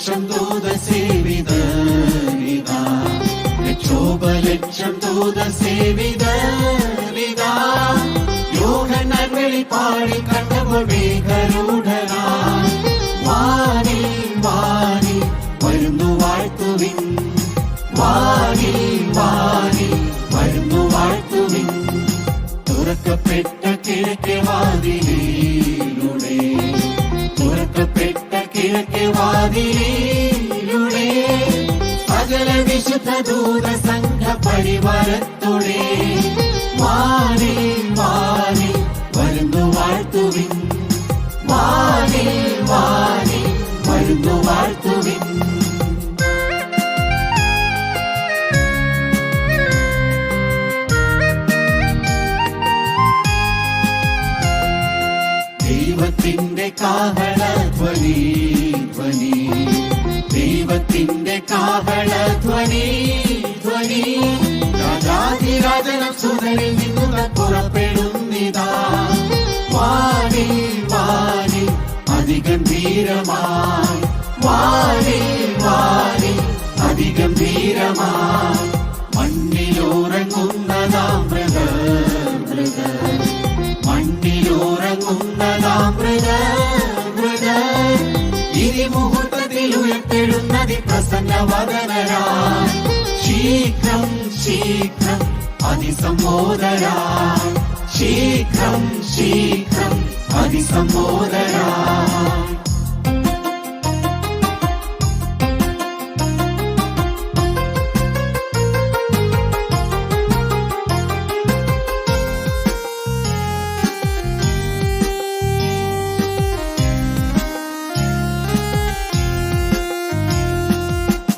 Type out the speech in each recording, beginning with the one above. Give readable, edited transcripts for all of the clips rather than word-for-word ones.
ലക്ഷം ദൂതസേവിതരിതാ, ലക്ഷോപലക്ഷം ദൂതസേവിതരിതാ. യോഹന്നാൻ വെളിപ്പാടി കണ്ടപ്പോൾ മേഘരൂഢനായി വാനിൽ വാനിൽ വരുന്നു വാഴ്ത്തുവിൻ, വാനിൽ വാനിൽ വരുന്നു വാഴ്ത്തുവിൻ. തുറക്കപ്പെട്ട കിഴക്കേ വാതിലിലൂടെ, തുറക്കപ്പെട്ട കിഴക്കേ വാതിലിലൂടെ സകല വിശുദ്ധ ദൂത സംഘ പരിവാരത്തോടെ വാനിൽ വാനിൽ വരുന്നു വാഴ്ത്തുവിൻ, വാനിൽ വാനിൽ വരുന്നു വാഴ്ത്തുവിൻ. ദൈവത്തിന്റെ കാഹളധ്വനി ധ്വനി, ദൈവത്തിന്റെ കാഹളധ്വനി ധ്വനി. രാജാധിരാജനം സുതരിൽ നിന്നു പുറപ്പെടുന്നിതാ വാനിൽ വാനിൽ അതിഗംഭീരമായി, വാനിൽ വാനിൽ അതിഗംഭീരമായി. മണ്ണിലുറങ്ങുന്നതാം മൃഗർ മൃഗർ, മണ്ണിലുറങ്ങുന്നതാം മൃഗർ മൃഗർ. ഇനി മുഹൂർത്തത്തിൽ ഉയർത്തെഴുന്നതി പ്രസന്നവദനരായി, ശീഘ്രം ശീഘ്രം അതിസംബോധരായി, ശീഘ്രം ശീഘ്രം അതിസംബോധരായി.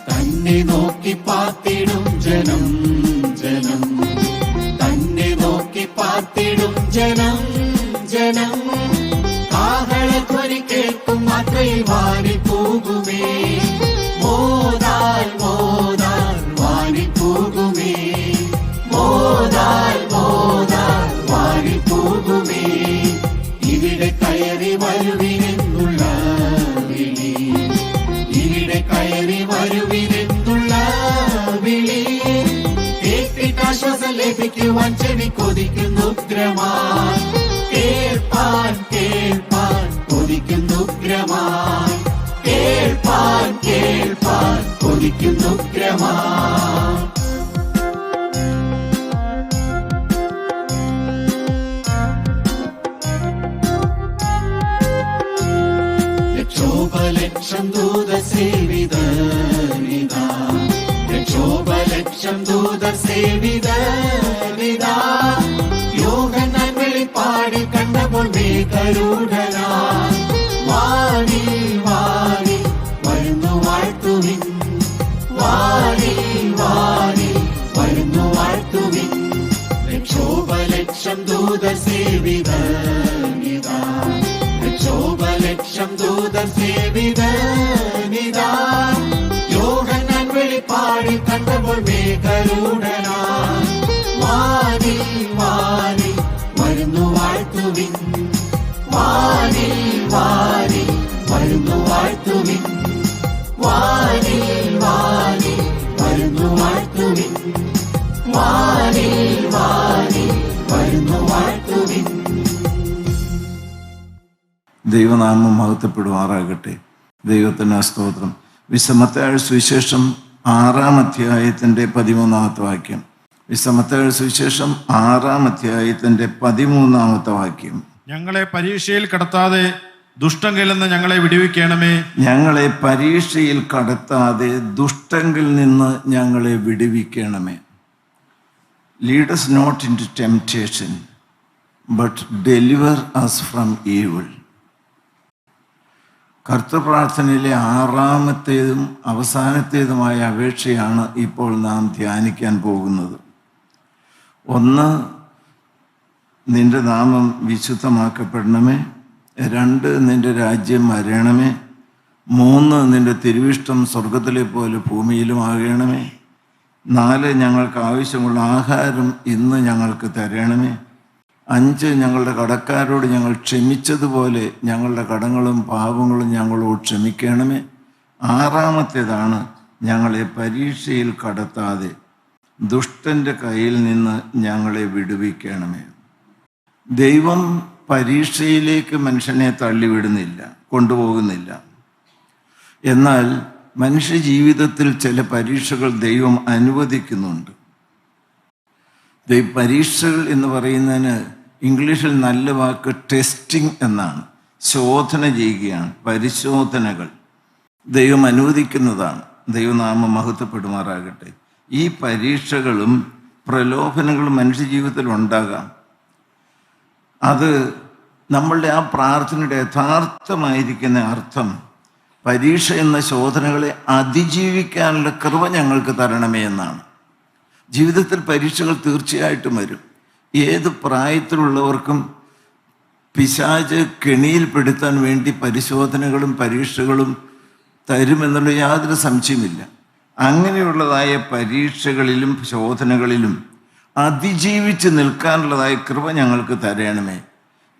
തന്നെ നോക്കി പാർത്തിടും ജനം ജനം, തന്നെ നോക്കി പാർത്തിടും ജനം ജനം. കാഹളധ്വനി കേൾക്കും മാത്രയിൽ വാനിൽ പോകുമേ, മോദാൽ മോദാൽ വാനിൽ പോകുമേ, മോദാൽ മോദാൽ വാനിൽ പോകുമേ. ഇവിടെ കയറി വരുവിനെന്നുള്ള വിളി, ഇവിടെ കയറി വരുവിനെന്നുള്ള വിളി. കേട്ടിട്ടാശ്വാസം ലഭിക്കുവാൻ ചെവി കൊതിക്കുന്നു ഉഗ്രമായി, കേൾപ്പാൻ കേൾപ്പാൻ കൊതിക്കുന്നു ഉഗ്രമായി, കേൾപ്പാൻ കേൾപ്പാൻ കൊതിക്കുന്നു ഉഗ്രമായി. ലക്ഷോപലക്ഷം ദൂതസേവിതരിതാ, ലക്ഷോപലക്ഷം ദൂതസേവിതരിതാ. യോഹന്നാൻ വെളിപ്പാടി കണ്ടപ്പോൾ മേഘരൂഢനായി വാനിൽ വാനിൽ വരുന്നു വാഴ്ത്തുവിൻ, വാനിൽ വാനിൽ വരുന്നു വാഴ്ത്തുവിൻ. ലക്ഷോപലക്ഷം ദൂതസേവിതരിതാ, ലക്ഷോപലക്ഷം ദൂതസേവിതരിതാ. യോഹന്നാൻ വെളിപ്പാടി കണ്ടപ്പോൾ മേഘരൂഢനായി വാനിൽ വാനിൽ വരുന്നു വാഴ്ത്തുവിൻ, വാനിൽ വാനിൽ വരുന്നു വാഴ്ത്തുവിൻ, വാനിൽ വാനിൽ വരുന്നു വാഴ്ത്തുവിൻ, വാനിൽ വാനിൽ വരുന്നു വാഴ്ത്തുവിൻ. ദൈവനാമം മഹത്വപ്പെടുമാറാകട്ടെ. ദൈവത്തിന് സ്തോത്രം. മത്തായി സുവിശേഷം 6-ാം അധ്യായത്തിൻ്റെ 13-ാമത്തെ വാക്യം. മത്തായി സുവിശേഷം 6-ാം അധ്യായത്തിൻ്റെ 13-ാമത്തെ വാക്യം. ഞങ്ങളെ പരീക്ഷയിൽ കടത്താതെ ദുഷ്ടങ്കിൽ നിന്ന് ഞങ്ങളെ വിടുവിക്കണമേ, ഞങ്ങളെ പരീക്ഷയിൽ കടത്താതെ ദുഷ്ടങ്കിൽ നിന്ന് ഞങ്ങളെ വിടുവിക്കണമേ. Lead us not into temptation, but deliver us from evil. കർത്തൃപ്രാർത്ഥനയിലെ 6-ാമത്തേതും അവസാനത്തേതുമായ അപേക്ഷയാണ് ഇപ്പോൾ നാം ധ്യാനിക്കാൻ പോകുന്നത്. 1, നിന്റെ നാമം വിശുദ്ധമാക്കപ്പെടണമേ. 2, നിന്റെ രാജ്യം വരണമേ. 3, നിന്റെ തിരുവിഷ്ടം സ്വർഗത്തിലെ പോലെ ഭൂമിയിലും ആകണമേ. 4, ഞങ്ങൾക്ക് ആവശ്യമുള്ള ആഹാരം ഇന്ന് ഞങ്ങൾക്ക് തരണമേ. 5, ഞങ്ങളുടെ കടക്കാരോട് ഞങ്ങൾ ക്ഷമിച്ചതുപോലെ ഞങ്ങളുടെ കടങ്ങളും പാപങ്ങളും ഞങ്ങളോട് ക്ഷമിക്കണമേ. ആറാമത്തേതാണ് ഞങ്ങളെ പരീക്ഷയിൽ കടത്താതെ ദുഷ്ടൻ്റെ കയ്യിൽ നിന്ന് ഞങ്ങളെ വിടുവിക്കണമേ. ദൈവം പരീക്ഷയിലേക്ക് മനുഷ്യനെ തള്ളിവിടുന്നില്ല, കൊണ്ടുപോകുന്നില്ല. എന്നാൽ മനുഷ്യ ജീവിതത്തിൽ ചില പരീക്ഷകൾ ദൈവം അനുവദിക്കുന്നുണ്ട്. പരീക്ഷകൾ എന്ന് പറയുന്നതിന് ഇംഗ്ലീഷിൽ നല്ല വാക്ക് ടെസ്റ്റിംഗ് എന്നാണ്. ശോധന ചെയ്യുകയാണ്. പരിശോധനകൾ ദൈവം അനുവദിക്കുന്നതാണ്. ദൈവനാമം മഹത്വപ്പെടുമാറാകട്ടെ. ഈ പരീക്ഷകളും പ്രലോഭനങ്ങളും മനുഷ്യ ജീവിതത്തിൽ ഉണ്ടാകാം. അത് നമ്മളുടെ ആ പ്രാർത്ഥനയുടെ യഥാർത്ഥമായിരിക്കുന്ന അർത്ഥം പരീക്ഷ എന്ന ശോധനകളെ അതിജീവിക്കാനുള്ള കൃപ ഞങ്ങൾക്ക് തരണമേ എന്നാണ്. ജീവിതത്തിൽ പരീക്ഷകൾ തീർച്ചയായിട്ടും വരും. ഏത് പ്രായത്തിലുള്ളവർക്കും പിശാച് കെണിയിൽപ്പെടുത്താൻ വേണ്ടി പരിശോധനകളും പരീക്ഷകളും തരുമെന്നുള്ള യാതൊരു സംശയമില്ല. അങ്ങനെയുള്ളതായ പരീക്ഷകളിലും ശോധനകളിലും അതിജീവിച്ച് നിൽക്കാനുള്ളതായ കൃപ ഞങ്ങൾക്ക് തരണമേ.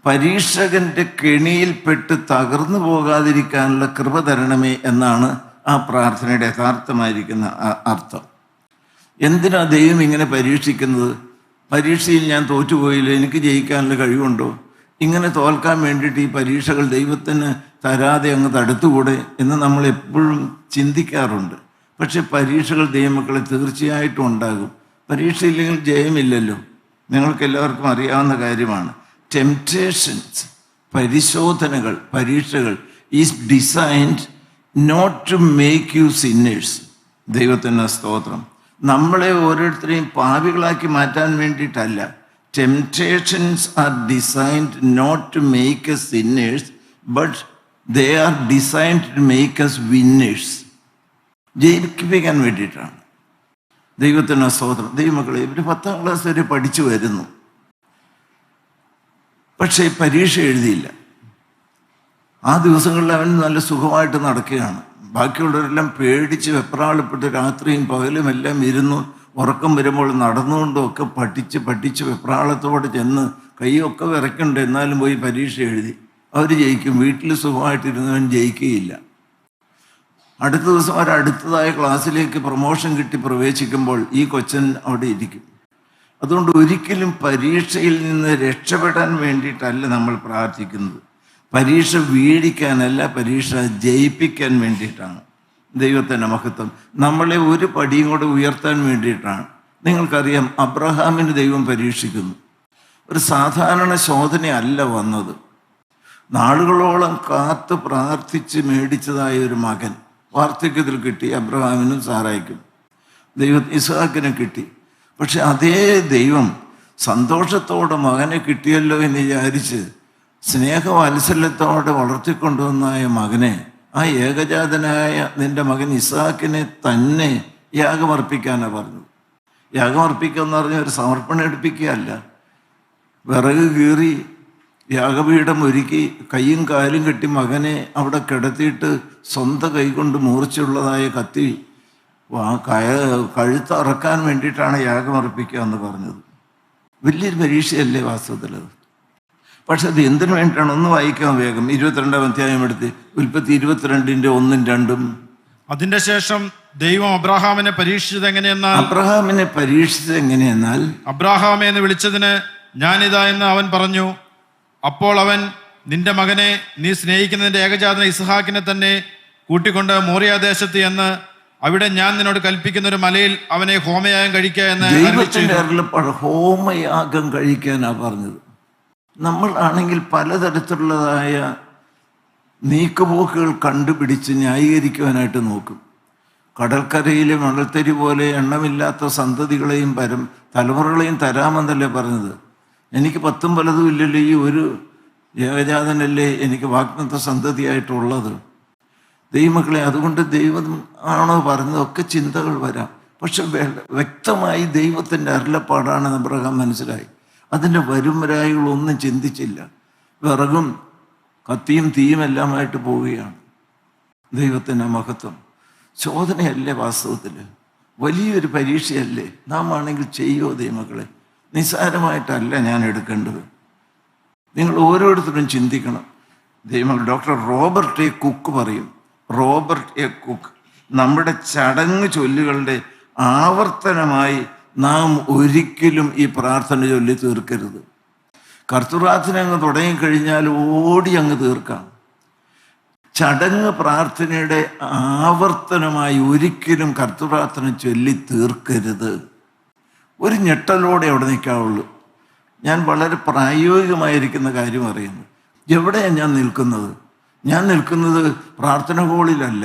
പരീക്ഷകന്റെ കെണിയിൽപ്പെട്ട് തകർന്നു പോകാതിരിക്കാനുള്ള കൃപ തരണമേ എന്നാണ് ആ പ്രാർത്ഥനയുടെ യഥാർത്ഥമായിരിക്കുന്ന അർത്ഥം. എന്തിനാ ദൈവം ഇങ്ങനെ പരീക്ഷിക്കുന്നത്? പരീക്ഷയിൽ ഞാൻ തോറ്റുപോയില്ല, എനിക്ക് ജയിക്കാനുള്ള കഴിവുണ്ടോ? ഇങ്ങനെ തോൽക്കാൻ വേണ്ടിയിട്ട് ഈ പരീക്ഷകൾ ദൈവത്തിന് തരാതെ അങ്ങ് തടുത്തുകൂടെ എന്ന് നമ്മൾ എപ്പോഴും ചിന്തിക്കാറുണ്ട്. പക്ഷെ പരീക്ഷകൾ ദൈവമക്കളെ തീർച്ചയായിട്ടും ഉണ്ടാകും. പരീക്ഷയില്ലെങ്കിൽ ജയമില്ലല്ലോ. നിങ്ങൾക്ക് എല്ലാവർക്കും അറിയാവുന്ന കാര്യമാണ്. ടെംപ്റ്റേഷൻസ്, പരിശോധനകൾ, പരീക്ഷകൾ is designed not to make you sinners. ദൈവത്തിന് സ്തോത്രം. നമ്മളെ ഓരോരുത്തരെയും പാപികളാക്കി മാറ്റാൻ വേണ്ടിയിട്ടല്ല. Temptations are designed not to make us sinners, but they are designed to make us winners. ജയിപ്പിക്കാൻ വേണ്ടിയിട്ടാണ്. ദൈവത്തിന് സ്തോത്രം. ദൈവമക്കളെ, ഇവർ 10ാം ക്ലാസ് വരെ പഠിച്ചു വരുന്നു, പക്ഷേ പരീക്ഷ എഴുതിയില്ല. ആ ദിവസങ്ങളിൽ അവൻ നല്ല സുഖമായിട്ട് നടക്കുകയാണ്. ബാക്കിയുള്ളവരെല്ലാം പേടിച്ച് വെപ്രാളപ്പെട്ട് രാത്രിയും പകലും എല്ലാം ഇരുന്നു ഉറക്കം വരുമ്പോൾ നടന്നുകൊണ്ടും ഒക്കെ പഠിച്ച് വെപ്രാളത്തോടെ ചെന്ന് കൈയൊക്കെ വിറയ്ക്കുന്നുണ്ട്. എന്നാലും പോയി പരീക്ഷ എഴുതി. അവർ ജയിക്കും. വീട്ടിൽ സുഖമായിട്ടിരുന്നവൻ ജയിക്കുകയില്ല. അടുത്ത ദിവസം അടുത്തതായ ക്ലാസ്സിലേക്ക് പ്രൊമോഷൻ കിട്ടി പ്രവേശിക്കുമ്പോൾ ഈ കൊച്ചൻ അവിടെ ഇരിക്കും. അതുകൊണ്ട് ഒരിക്കലും പരീക്ഷയിൽ നിന്ന് രക്ഷപ്പെടാൻ വേണ്ടിയിട്ടല്ല നമ്മൾ പ്രാർത്ഥിക്കുന്നത്. പരീക്ഷ വീഴിക്കാനല്ല, പരീക്ഷ ജയിപ്പിക്കാൻ വേണ്ടിയിട്ടാണ്. ദൈവത്തിൻ്റെ മഹത്വം. നമ്മളെ ഒരു പടിയും കൂടെ ഉയർത്താൻ വേണ്ടിയിട്ടാണ്. നിങ്ങൾക്കറിയാം, അബ്രഹാമിന് ദൈവം പരീക്ഷിക്കുന്നു. ഒരു സാധാരണ ശോധനയല്ല വന്നത്. നാളുകളോളം കാത്ത് പ്രാർത്ഥിച്ച് മേടിച്ചതായ ഒരു മകൻ വാർദ്ധക്യത്തിൽ കിട്ടി. അബ്രഹാമിനും സാറായിക്കും ഇസ്ഹാക്കിനും കിട്ടി. പക്ഷെ അതേ ദൈവം സന്തോഷത്തോടെ മകനെ കിട്ടിയല്ലോ എന്ന് വിചാരിച്ച് സ്നേഹവാത്സല്യത്തോടെ വളർത്തിക്കൊണ്ടുവന്നായ മകനെ, ആ ഏകജാതനായ നിന്റെ മകൻ ഇസ്ഹാക്കിനെ തന്നെ യാഗമർപ്പിക്കാനാണ് പറഞ്ഞത്. യാഗമർപ്പിക്കുക എന്ന് പറഞ്ഞാൽ ഒരു സമർപ്പണം എടുപ്പിക്കുകയല്ല. വിറക് കീറി യാഗപീഠം ഒരുക്കി കൈയും കാലും കെട്ടി മകനെ അവിടെ കിടത്തിയിട്ട് സ്വന്തം കൈകൊണ്ട് മൂർച്ചയുള്ളതായ കത്തി കഴുത്തറക്കാൻ വേണ്ടിയിട്ടാണ് യാഗമർപ്പിക്കുക എന്ന് പറഞ്ഞത്. വലിയൊരു പരീക്ഷയല്ലേ വാസ്തവത്തിൽ അത്. പക്ഷെ അത് എന്തിനു വേണ്ടിയിട്ടാണ്? ഒന്ന് വായിക്കാൻ വേഗം. 22-ാം അധ്യായം എടുത്ത് ഉൽപ്പത്തി 22-ന്റെ 1ഉം 2ഉം. അതിന്റെ ശേഷം ദൈവം അബ്രഹാമിനെ പരീക്ഷിച്ചത് എങ്ങനെയെന്നാൽ അബ്രഹാമേ എന്ന് വിളിച്ചതിന് ഞാനിതാ എന്ന് അവൻ പറഞ്ഞു. അപ്പോൾ അവൻ, നിന്റെ മകനെ, നീ സ്നേഹിക്കുന്നതിന്റെ ഏകജാതന ഇസ്ഹാക്കിനെ തന്നെ കൂട്ടിക്കൊണ്ട് മോറിയാദേശത്ത് എന്ന് അവിടെ ഞാൻ നിന്നോട് കൽപ്പിക്കുന്ന ഒരു മലയിൽ അവനെ ഹോമയാഗം കഴിക്കുക എന്ന്. ഹോമയാഗം കഴിക്കാനാ പറഞ്ഞത്. നമ്മൾ ആണെങ്കിൽ പലതരത്തിലുള്ളതായ നീക്കുപോക്കുകൾ കണ്ടുപിടിച്ച് ന്യായീകരിക്കുവാനായിട്ട് നോക്കും. കടൽക്കരയിലെ മണൽത്തരി പോലെ എണ്ണമില്ലാത്ത സന്തതികളെയും തലമുറകളെയും തരാമെന്നല്ലേ പറഞ്ഞത്. എനിക്ക് 10ഉം പലതും ഇല്ലല്ലോ, ഈ ഒരു ഏകജാതനല്ലേ എനിക്ക് വാഗ്ദത്ത സന്തതിയായിട്ടുള്ളത്. ദൈവമക്കളെ, അതുകൊണ്ട് ദൈവം ആണോ പറഞ്ഞതൊക്കെ ചിന്തകൾ വരാം. പക്ഷെ വ്യക്തമായി ദൈവത്തിൻ്റെ അരുളപ്പാടാണ് അബ്രഹാം മനസ്സിലായി. അതിൻ്റെ വരുംവരായികളൊന്നും ചിന്തിച്ചില്ല. വിറകും കത്തിയും തീയും എല്ലാമായിട്ട് പോവുകയാണ്. ദൈവത്തിൻ്റെ മഹത്വം. ശോധനയല്ലേ വാസ്തവത്തിൽ, വലിയൊരു പരീക്ഷയല്ലേ. നാം ആണെങ്കിൽ ചെയ്യുമോ ദൈവമക്കളെ? നിസ്സാരമായിട്ടല്ല ഞാൻ എടുക്കേണ്ടത്. നിങ്ങൾ ഓരോരുത്തരും ചിന്തിക്കണം. ഡോക്ടർ റോബർട്ട് എ കുക്ക് പറയും, റോബർട്ട് എ കുക്ക് നമ്മുടെ ചടങ്ങ് ചൊല്ലുകളുടെ ആവർത്തനമായി നാം ഒരിക്കലും ഈ പ്രാർത്ഥന ചൊല്ലി തീർക്കരുത്. കർത്തൃപ്രാർത്ഥന അങ്ങ് തുടങ്ങിക്കഴിഞ്ഞാൽ ഓടി അങ്ങ് തീർക്കാം. ചടങ്ങ് പ്രാർത്ഥനയുടെ ആവർത്തനമായി ഒരിക്കലും കർത്തൃപ്രാർത്ഥന ചൊല്ലി തീർക്കരുത്. ഒരു ഞെട്ടലോടെ അവിടെ നിൽക്കാവുള്ളൂ. ഞാൻ വളരെ പ്രായോഗികമായിരിക്കുന്ന കാര്യം അറിയുന്നു. എവിടെയാണ് ഞാൻ നിൽക്കുന്നത്? ഞാൻ നിൽക്കുന്നത് പ്രാർത്ഥന ഹോളിലല്ല,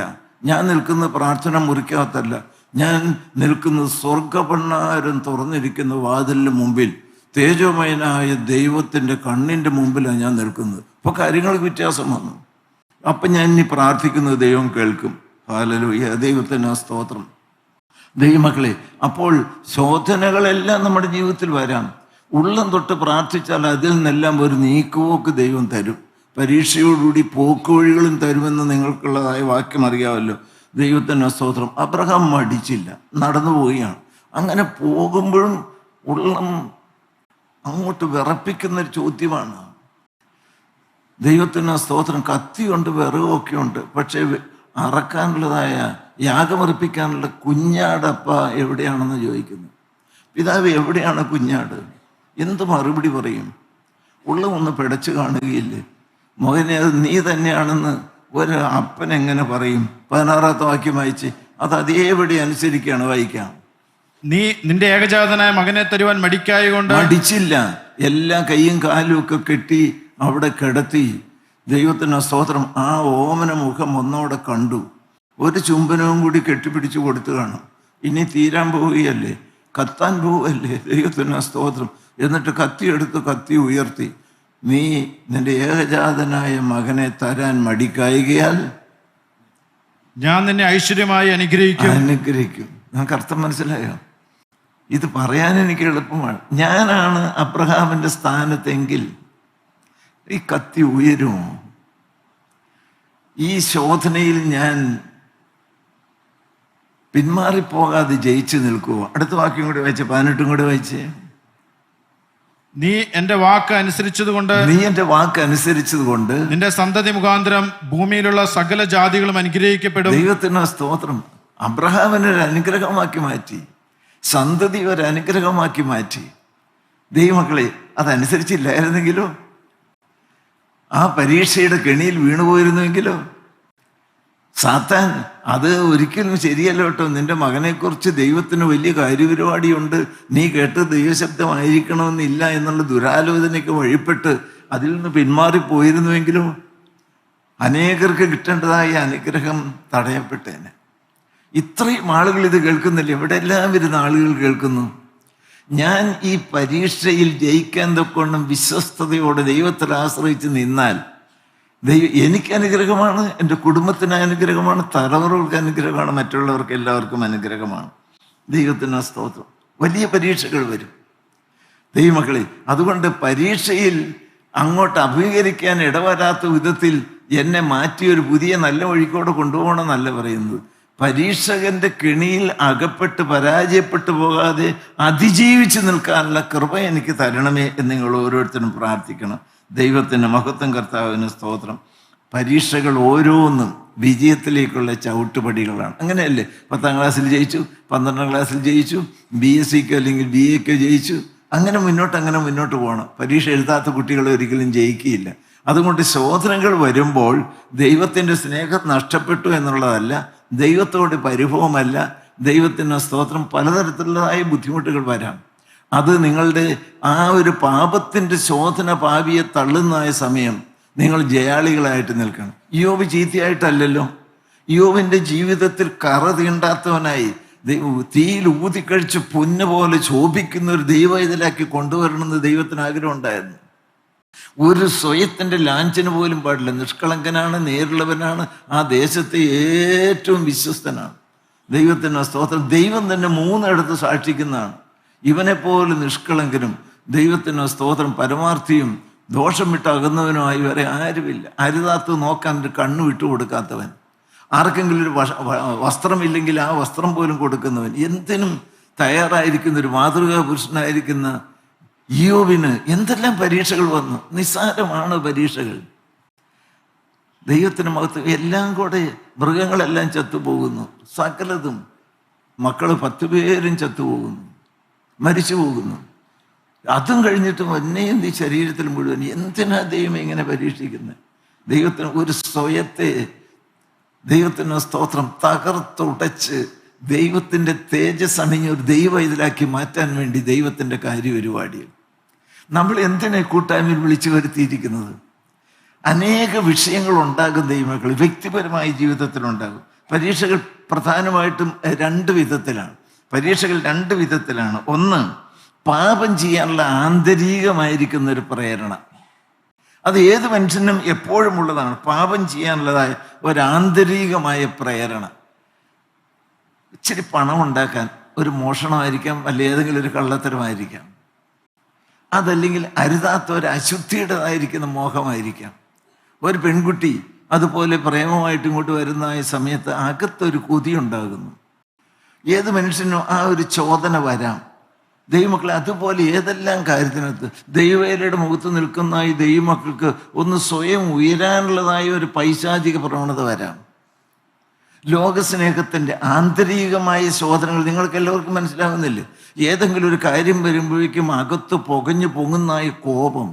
ഞാൻ നിൽക്കുന്നത് പ്രാർത്ഥന മുറിക്കകത്തല്ല, ഞാൻ നിൽക്കുന്നത് സ്വർഗഭണ്ഡാരം തുറന്നിരിക്കുന്ന വാതിലിന് മുമ്പിൽ തേജോമയനായ ദൈവത്തിൻ്റെ കണ്ണിൻ്റെ മുമ്പിലാണ് ഞാൻ നിൽക്കുന്നത്. അപ്പോൾ കാര്യങ്ങൾക്ക് വ്യത്യാസം വന്നു. അപ്പം ഞാൻ ഇനി പ്രാർത്ഥിക്കുന്നത് ദൈവം കേൾക്കും. ഹല്ലേലൂയ, ദൈവത്തിന് സ്തോത്രം. ദൈവമക്കളെ, അപ്പോൾ ശോധനകളെല്ലാം നമ്മുടെ ജീവിതത്തിൽ വരാം. ഉള്ളം തൊട്ട് പ്രാർത്ഥിച്ചാൽ അതിൽ നിന്നെല്ലാം ഒരു നീക്കുപോക്ക് ദൈവം തരും. പരീക്ഷയോടുകൂടി പോക്കുവഴികളും തരുമെന്ന് നിങ്ങൾക്കുള്ളതായ വാക്യം അറിയാമല്ലോ. ദൈവത്തിന് സ്തോത്രം. അബ്രഹാം മടിച്ചില്ല, നടന്നു പോവുകയാണ്. അങ്ങനെ പോകുമ്പോഴും ഉള്ളം അങ്ങോട്ട് വിറപ്പിക്കുന്നൊരു ചോദ്യമാണ്. ദൈവത്തിന് സ്തോത്രം. കത്തിയുണ്ട്, വിറകൊക്കെ ഉണ്ട്, പക്ഷേ അറക്കാനുള്ളതായ യാഗമർപ്പിക്കാനുള്ള കുഞ്ഞാടപ്പ എവിടെയാണെന്ന് ചോദിക്കുന്നു. പിതാവ്, എവിടെയാണ് കുഞ്ഞാട്? എന്ത് മറുപടി പറയും? ഉള്ളം ഒന്ന് പിടച്ചു കാണുകയില്ലേ? മകനെ, അത് നീ തന്നെയാണെന്ന് ഒരു അപ്പൻ എങ്ങനെ പറയും? 16ാമത്തെ വാക്യം വായിച്ച് അത് അതേപടി അനുസരിക്കുകയാണ്. വായിക്കാം. നീ നിന്റെ ഏകജാതനായ മകനെ തരുവാൻ മടിച്ചില്ല. എല്ലാം കയ്യും കാലും ഒക്കെ കെട്ടി അവിടെ കിടത്തി. ദൈവത്തിന് സ്തോത്രം. ആ ഓമന മുഖം ഒന്നോടെ കണ്ടു. ഒരു ചുംബനവും കൂടി കെട്ടിപ്പിടിച്ച് കൊടുത്തു കാണും. ഇനി തീരാൻ പോവുകയല്ലേ, കത്താൻ പോവുകയല്ലേ. ദൈവത്തിന് സ്തോത്രം. എന്നിട്ട് കത്തിയെടുത്ത് കത്തി ഉയർത്തി, നീ നിന്റെ ഏകജാതനായ മകനെ തരാൻ മടിക്കായികയാൽ ഞാൻ നിന്നെ ഐശ്വര്യമായി അനുഗ്രഹിക്കും. നിങ്ങൾക്ക് അർത്ഥം മനസ്സിലായോ? ഇത് പറയാൻ എനിക്ക് എളുപ്പമാണ്. ഞാനാണ് അബ്രഹാമിൻ്റെ സ്ഥാനത്തെങ്കിൽ ഈ കത്തി ഉയരുമോ? ഈ ശോധനയിൽ ഞാൻ പിന്മാറിപ്പോകാതെ ജയിച്ചു നിൽക്കുമോ? അടുത്ത വാക്യം കൂടി വായിച്ചേ, 18 കൂടി വായിച്ചേ. നീ എന്റെ വാക്ക് അനുസരിച്ചതുകൊണ്ട് നിന്റെ സന്തതി മുഖാന്തരം ഭൂമിയിലുള്ള സകല ജാതികളും അനുഗ്രഹിക്കപ്പെടും. ദൈവത്തിന് സ്തോത്രം. അബ്രഹാമിനെ ഒരു അനുഗ്രഹമാക്കി മാറ്റി, സന്തതി ഒരു അനുഗ്രഹമാക്കി മാറ്റി. ദൈവമക്കളെ, അതനുസരിച്ചില്ലായിരുന്നെങ്കിലോ, ആ പരീക്ഷയുടെ കെണിയിൽ വീണുപോയിരുന്നുവെങ്കിലോ, സാത്താൻ അത് ഒരിക്കലും ശരിയല്ല കേട്ടോ. നിന്റെ മകനെക്കുറിച്ച് ദൈവത്തിന് വലിയ കാര്യപരിപാടിയുണ്ട്, നീ കേട്ട് ദൈവശബ്ദമായിരിക്കണമെന്നില്ല എന്നുള്ള ദുരാലോചനയ്ക്ക് വഴിപ്പെട്ട് അതിൽ നിന്ന് പിന്മാറിപ്പോയിരുന്നുവെങ്കിലും അനേകർക്ക് കിട്ടേണ്ടതായ അനുഗ്രഹം തടയപ്പെട്ടേനെ. ഇത്രയും ആളുകൾ ഇത് കേൾക്കുന്നില്ല. ഇവിടെ എല്ലാം ഇരുന്ന ആളുകൾ കേൾക്കുന്നു. ഞാൻ ഈ പരീക്ഷയിൽ ജയിക്കാൻ തൊക്കൊണ്ടും വിശ്വസ്തയോടെ ദൈവത്തിൽ ആശ്രയിച്ച് നിന്നാൽ എനിക്ക് അനുഗ്രഹമാണ്, എൻ്റെ കുടുംബത്തിന് അനുഗ്രഹമാണ്, തലമുറകൾക്ക് അനുഗ്രഹമാണ്, മറ്റുള്ളവർക്ക് എല്ലാവർക്കും അനുഗ്രഹമാണ്. ദൈവത്തിന് സ്തോത്രം. വലിയ പരീക്ഷകൾ വരും ദൈവമക്കളെ. അതുകൊണ്ട് പരീക്ഷയിൽ അങ്ങോട്ട് അഭിമുഖീകരിക്കാൻ ഇടവരാത്ത വിധത്തിൽ എന്നെ മാറ്റി ഒരു പുതിയ നല്ല വഴിക്കോടെ കൊണ്ടുപോകണമെന്നല്ല പറയുന്നത്. പരീക്ഷകന്റെ കെണിയിൽ അകപ്പെട്ട് പരാജയപ്പെട്ടു പോകാതെ അതിജീവിച്ച് നിൽക്കാനുള്ള കൃപ എനിക്ക് തരണമേ എന്ന് നിങ്ങൾ ഓരോരുത്തരും പ്രാർത്ഥിക്കണം. ദൈവത്തിന് മഹത്വം, കർത്താവിന് സ്തോത്രം. പരീക്ഷകൾ ഓരോന്നും വിജയത്തിലേക്കുള്ള ചവിട്ടുപടികളാണ്. അങ്ങനെയല്ലേ? 10ാം ക്ലാസ്സിൽ ജയിച്ചു, 12ാം ക്ലാസ്സിൽ ജയിച്ചു, BSc അല്ലെങ്കിൽ BA ജയിച്ചു, അങ്ങനെ മുന്നോട്ട് പോകണം. പരീക്ഷ എഴുതാത്ത കുട്ടികൾ ഒരിക്കലും ജയിക്കുകയില്ല. അതുകൊണ്ട് ശോധനകൾ വരുമ്പോൾ ദൈവത്തിൻ്റെ സ്നേഹം നഷ്ടപ്പെട്ടു എന്നുള്ളതല്ല, ദൈവത്തോട് പരിഭവമല്ല. ദൈവത്തിന് സ്തോത്രം. പലതരത്തിലുള്ളതായ ബുദ്ധിമുട്ടുകൾ വരാം. അത് നിങ്ങളുടെ ആ ഒരു പാപത്തിൻ്റെ ശോധന പാപിയെ തള്ളുന്നതായ സമയം നിങ്ങൾ ജയാളികളായിട്ട് നിൽക്കണം. യോബ് ചീത്തയായിട്ടല്ലല്ലോ. യോബിൻ്റെ ജീവിതത്തിൽ കറ തീണ്ടാത്തവനായി തീയിൽ ഊതിക്കഴിച്ച് പൊന്നു പോലെ ശോഭിക്കുന്ന ഒരു ദൈവ ഇതിലാക്കി കൊണ്ടുവരണമെന്ന് ദൈവത്തിന് ആഗ്രഹം ഉണ്ടായിരുന്നു. ഒരു സ്വയത്തിൻ്റെ ലാഞ്ചന പോലും പാടില്ല. നിഷ്കളങ്കനാണ്, നേരുള്ളവനാണ്, ആ ദേശത്തെ ഏറ്റവും വിശ്വസ്തനാണ്. ദൈവത്തിന് സ്തോത്രം. ദൈവം തന്നെ 3 സാക്ഷിക്കുന്നതാണ്. ഇവനെപ്പോലെ നിഷ്കളങ്കനും ദൈവത്തിന് സ്തോത്രം പരമാർത്ഥിയും ദോഷം വിട്ട് അകന്നവനുമായി വരെ ആരുമില്ല. അരുതാത്ത് നോക്കാൻ ഒരു കണ്ണു വിട്ടു കൊടുക്കാത്തവൻ, ആർക്കെങ്കിലും ഒരു വസ്ത്രമില്ലെങ്കിൽ ആ വസ്ത്രം പോലും കൊടുക്കുന്നവൻ, എന്തിനും തയ്യാറായിരിക്കുന്ന ഒരു മാതൃകാ പുരുഷനായിരിക്കുന്ന യോബിന് എന്തെല്ലാം പരീക്ഷകൾ വന്നു. നിസ്സാരമാണ് പരീക്ഷകൾ. ദൈവത്തിന് മഹത്വം. എല്ലാം കൂടെ മൃഗങ്ങളെല്ലാം ചത്തുപോകുന്നു, സകലതും. മക്കൾ 10 പേരും ചത്തുപോകുന്നു, മരിച്ചു പോകുന്നു. അതും കഴിഞ്ഞിട്ടും എന്നെയും ഈ ശരീരത്തിൽ മുഴുവൻ എന്തിനാ ദൈവം ഇങ്ങനെ പരീക്ഷിക്കുന്നത്? ദൈവത്തിന് ഒരു സ്വയത്തെ, ദൈവത്തിന് സ്തോത്രം, തകർത്തുടച്ച് ദൈവത്തിൻ്റെ തേജസ് അണിഞ്ഞ ഒരു ദൈവം ഇതിലാക്കി മാറ്റാൻ വേണ്ടി ദൈവത്തിൻ്റെ കാര്യപരിപാടിയാണ്. നമ്മൾ എന്തിനാ കൂട്ടായ്മയിൽ വിളിച്ചു വരുത്തിയിരിക്കുന്നത്? അനേക വിഷയങ്ങൾ ഉണ്ടാകും ദൈവമക്കൾ, വ്യക്തിപരമായ ജീവിതത്തിലുണ്ടാകും. പരീക്ഷകൾ പ്രധാനമായിട്ടും 2 വിധത്തിലാണ്. പരീക്ഷകൾ 2 വിധത്തിലാണ്. ഒന്ന്, പാപം ചെയ്യാനുള്ള ആന്തരികമായിരിക്കുന്ന ഒരു പ്രേരണ. അത് ഏത് മനുഷ്യനും എപ്പോഴും ഉള്ളതാണ്. പാപം ചെയ്യാനുള്ളതായ ഒരാന്തരികമായ പ്രേരണ. ഇച്ചിരി പണം ഉണ്ടാക്കാൻ, ഒരു മോഷണമായിരിക്കാം, അല്ല ഏതെങ്കിലും ഒരു കള്ളത്തരമായിരിക്കാം, അതല്ലെങ്കിൽ അരുതാത്ത ഒരു അശുദ്ധിയുടേതായിരിക്കുന്ന മോഹമായിരിക്കാം. ഒരു പെൺകുട്ടി അതുപോലെ പ്രേമമായിട്ട് ഇങ്ങോട്ട് വരുന്ന സമയത്ത് അകത്തൊരു കൊതി ഉണ്ടാകുന്നു. ഏത് മനുഷ്യനും ആ ഒരു ചോദന വരാം. ദൈവമക്കളെ, അതുപോലെ ഏതെല്ലാം കാര്യത്തിനകത്ത് ദൈവവേലയുടെ മുഖത്ത് നിൽക്കുന്ന ഈ ദൈവമക്കൾക്ക് ഒന്ന് സ്വയം ഉയരാനുള്ളതായ ഒരു പൈശാചിക പ്രവണത വരാം. ലോകസ്നേഹത്തിൻ്റെ ആന്തരികമായ ശോധനകൾ നിങ്ങൾക്ക് എല്ലാവർക്കും മനസ്സിലാകുന്നില്ലേ? ഏതെങ്കിലും ഒരു കാര്യം വരുമ്പോഴേക്കും അകത്ത് പുകഞ്ഞു പൊങ്ങുന്നതായ കോപം,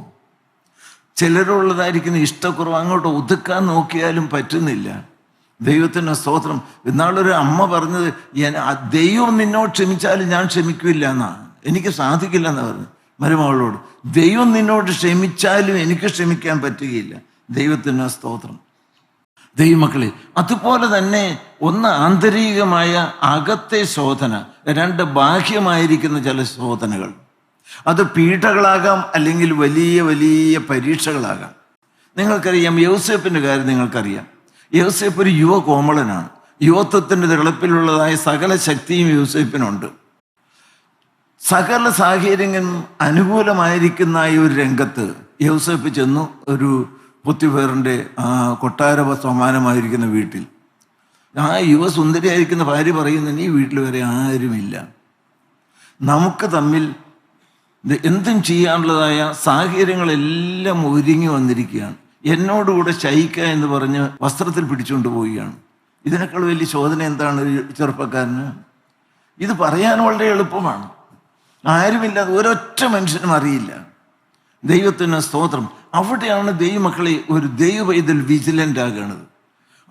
ചിലരുള്ളതായിരിക്കുന്ന ഇഷ്ടക്കുറവ്, അങ്ങോട്ട് ഒതുക്കാൻ നോക്കിയാലും പറ്റുന്നില്ല. ദൈവത്തിന് സ്തോത്രം. ഇന്നാളൊരു അമ്മ പറഞ്ഞത്, ദൈവം നിന്നോട് ക്ഷമിച്ചാലും ഞാൻ ക്ഷമിക്കില്ല എന്നാ, എനിക്ക് സാധിക്കില്ല എന്നാ പറഞ്ഞു മരുമകളോട്. ദൈവം നിന്നോട് ക്ഷമിച്ചാലും എനിക്ക് ക്ഷമിക്കാൻ പറ്റുകയില്ല. ദൈവത്തിന് സ്തോത്രം. ദൈവമക്കളെ, അതുപോലെ തന്നെ ഒന്ന് ആന്തരികമായ അകത്തെ ശോധന, 2 ബാഹ്യമായിരിക്കുന്ന ചില ശോധനകൾ. അത് പീഡകളാകാം, അല്ലെങ്കിൽ വലിയ വലിയ പരീക്ഷകളാകാം. നിങ്ങൾക്കറിയാം, യോസേപ്പിൻ്റെ കാര്യം നിങ്ങൾക്കറിയാം. യോസേപ്പ് ഒരു യുവ കോമളനാണ്. യുവത്വത്തിൻ്റെ തിളപ്പിലുള്ളതായ സകല ശക്തിയും യോസേപ്പിനുണ്ട്. സകല സാഹചര്യങ്ങളും അനുകൂലമായിരിക്കുന്ന ഈ ഒരു രംഗത്ത് യോസേപ്പ് ചെന്നു. ഒരു പൊത്തിഫേറിൻ്റെ കൊട്ടാര സമാനമായിരിക്കുന്ന വീട്ടിൽ ആ യുവസുന്ദരിയായിരിക്കുന്ന ഭാര്യ പറയുന്നു, ഈ വീട്ടിൽ വരെ ആരുമില്ല, നമുക്ക് തമ്മിൽ എന്തും ചെയ്യാനുള്ളതായ സാഹചര്യങ്ങളെല്ലാം ഒരുങ്ങി വന്നിരിക്കുകയാണ്, എന്നോടുകൂടെ ശയിക്കുക എന്ന് പറഞ്ഞ് വസ്ത്രത്തിൽ പിടിച്ചുകൊണ്ട് പോവുകയാണ്. ഇതിനേക്കാൾ വലിയ ശോധന എന്താണ് ഒരു ചെറുപ്പക്കാരന്? ഇത് പറയാൻ വളരെ എളുപ്പമാണ്. ആരുമില്ലാതെ ഒരൊറ്റ മനുഷ്യനും അറിയില്ല. ദൈവത്തിന് സ്തോത്രം. അവിടെയാണ് ദൈവമക്കളെ ഒരു ദൈവപൈതൽ വിജിലൻ്റ് ആകുന്നത്.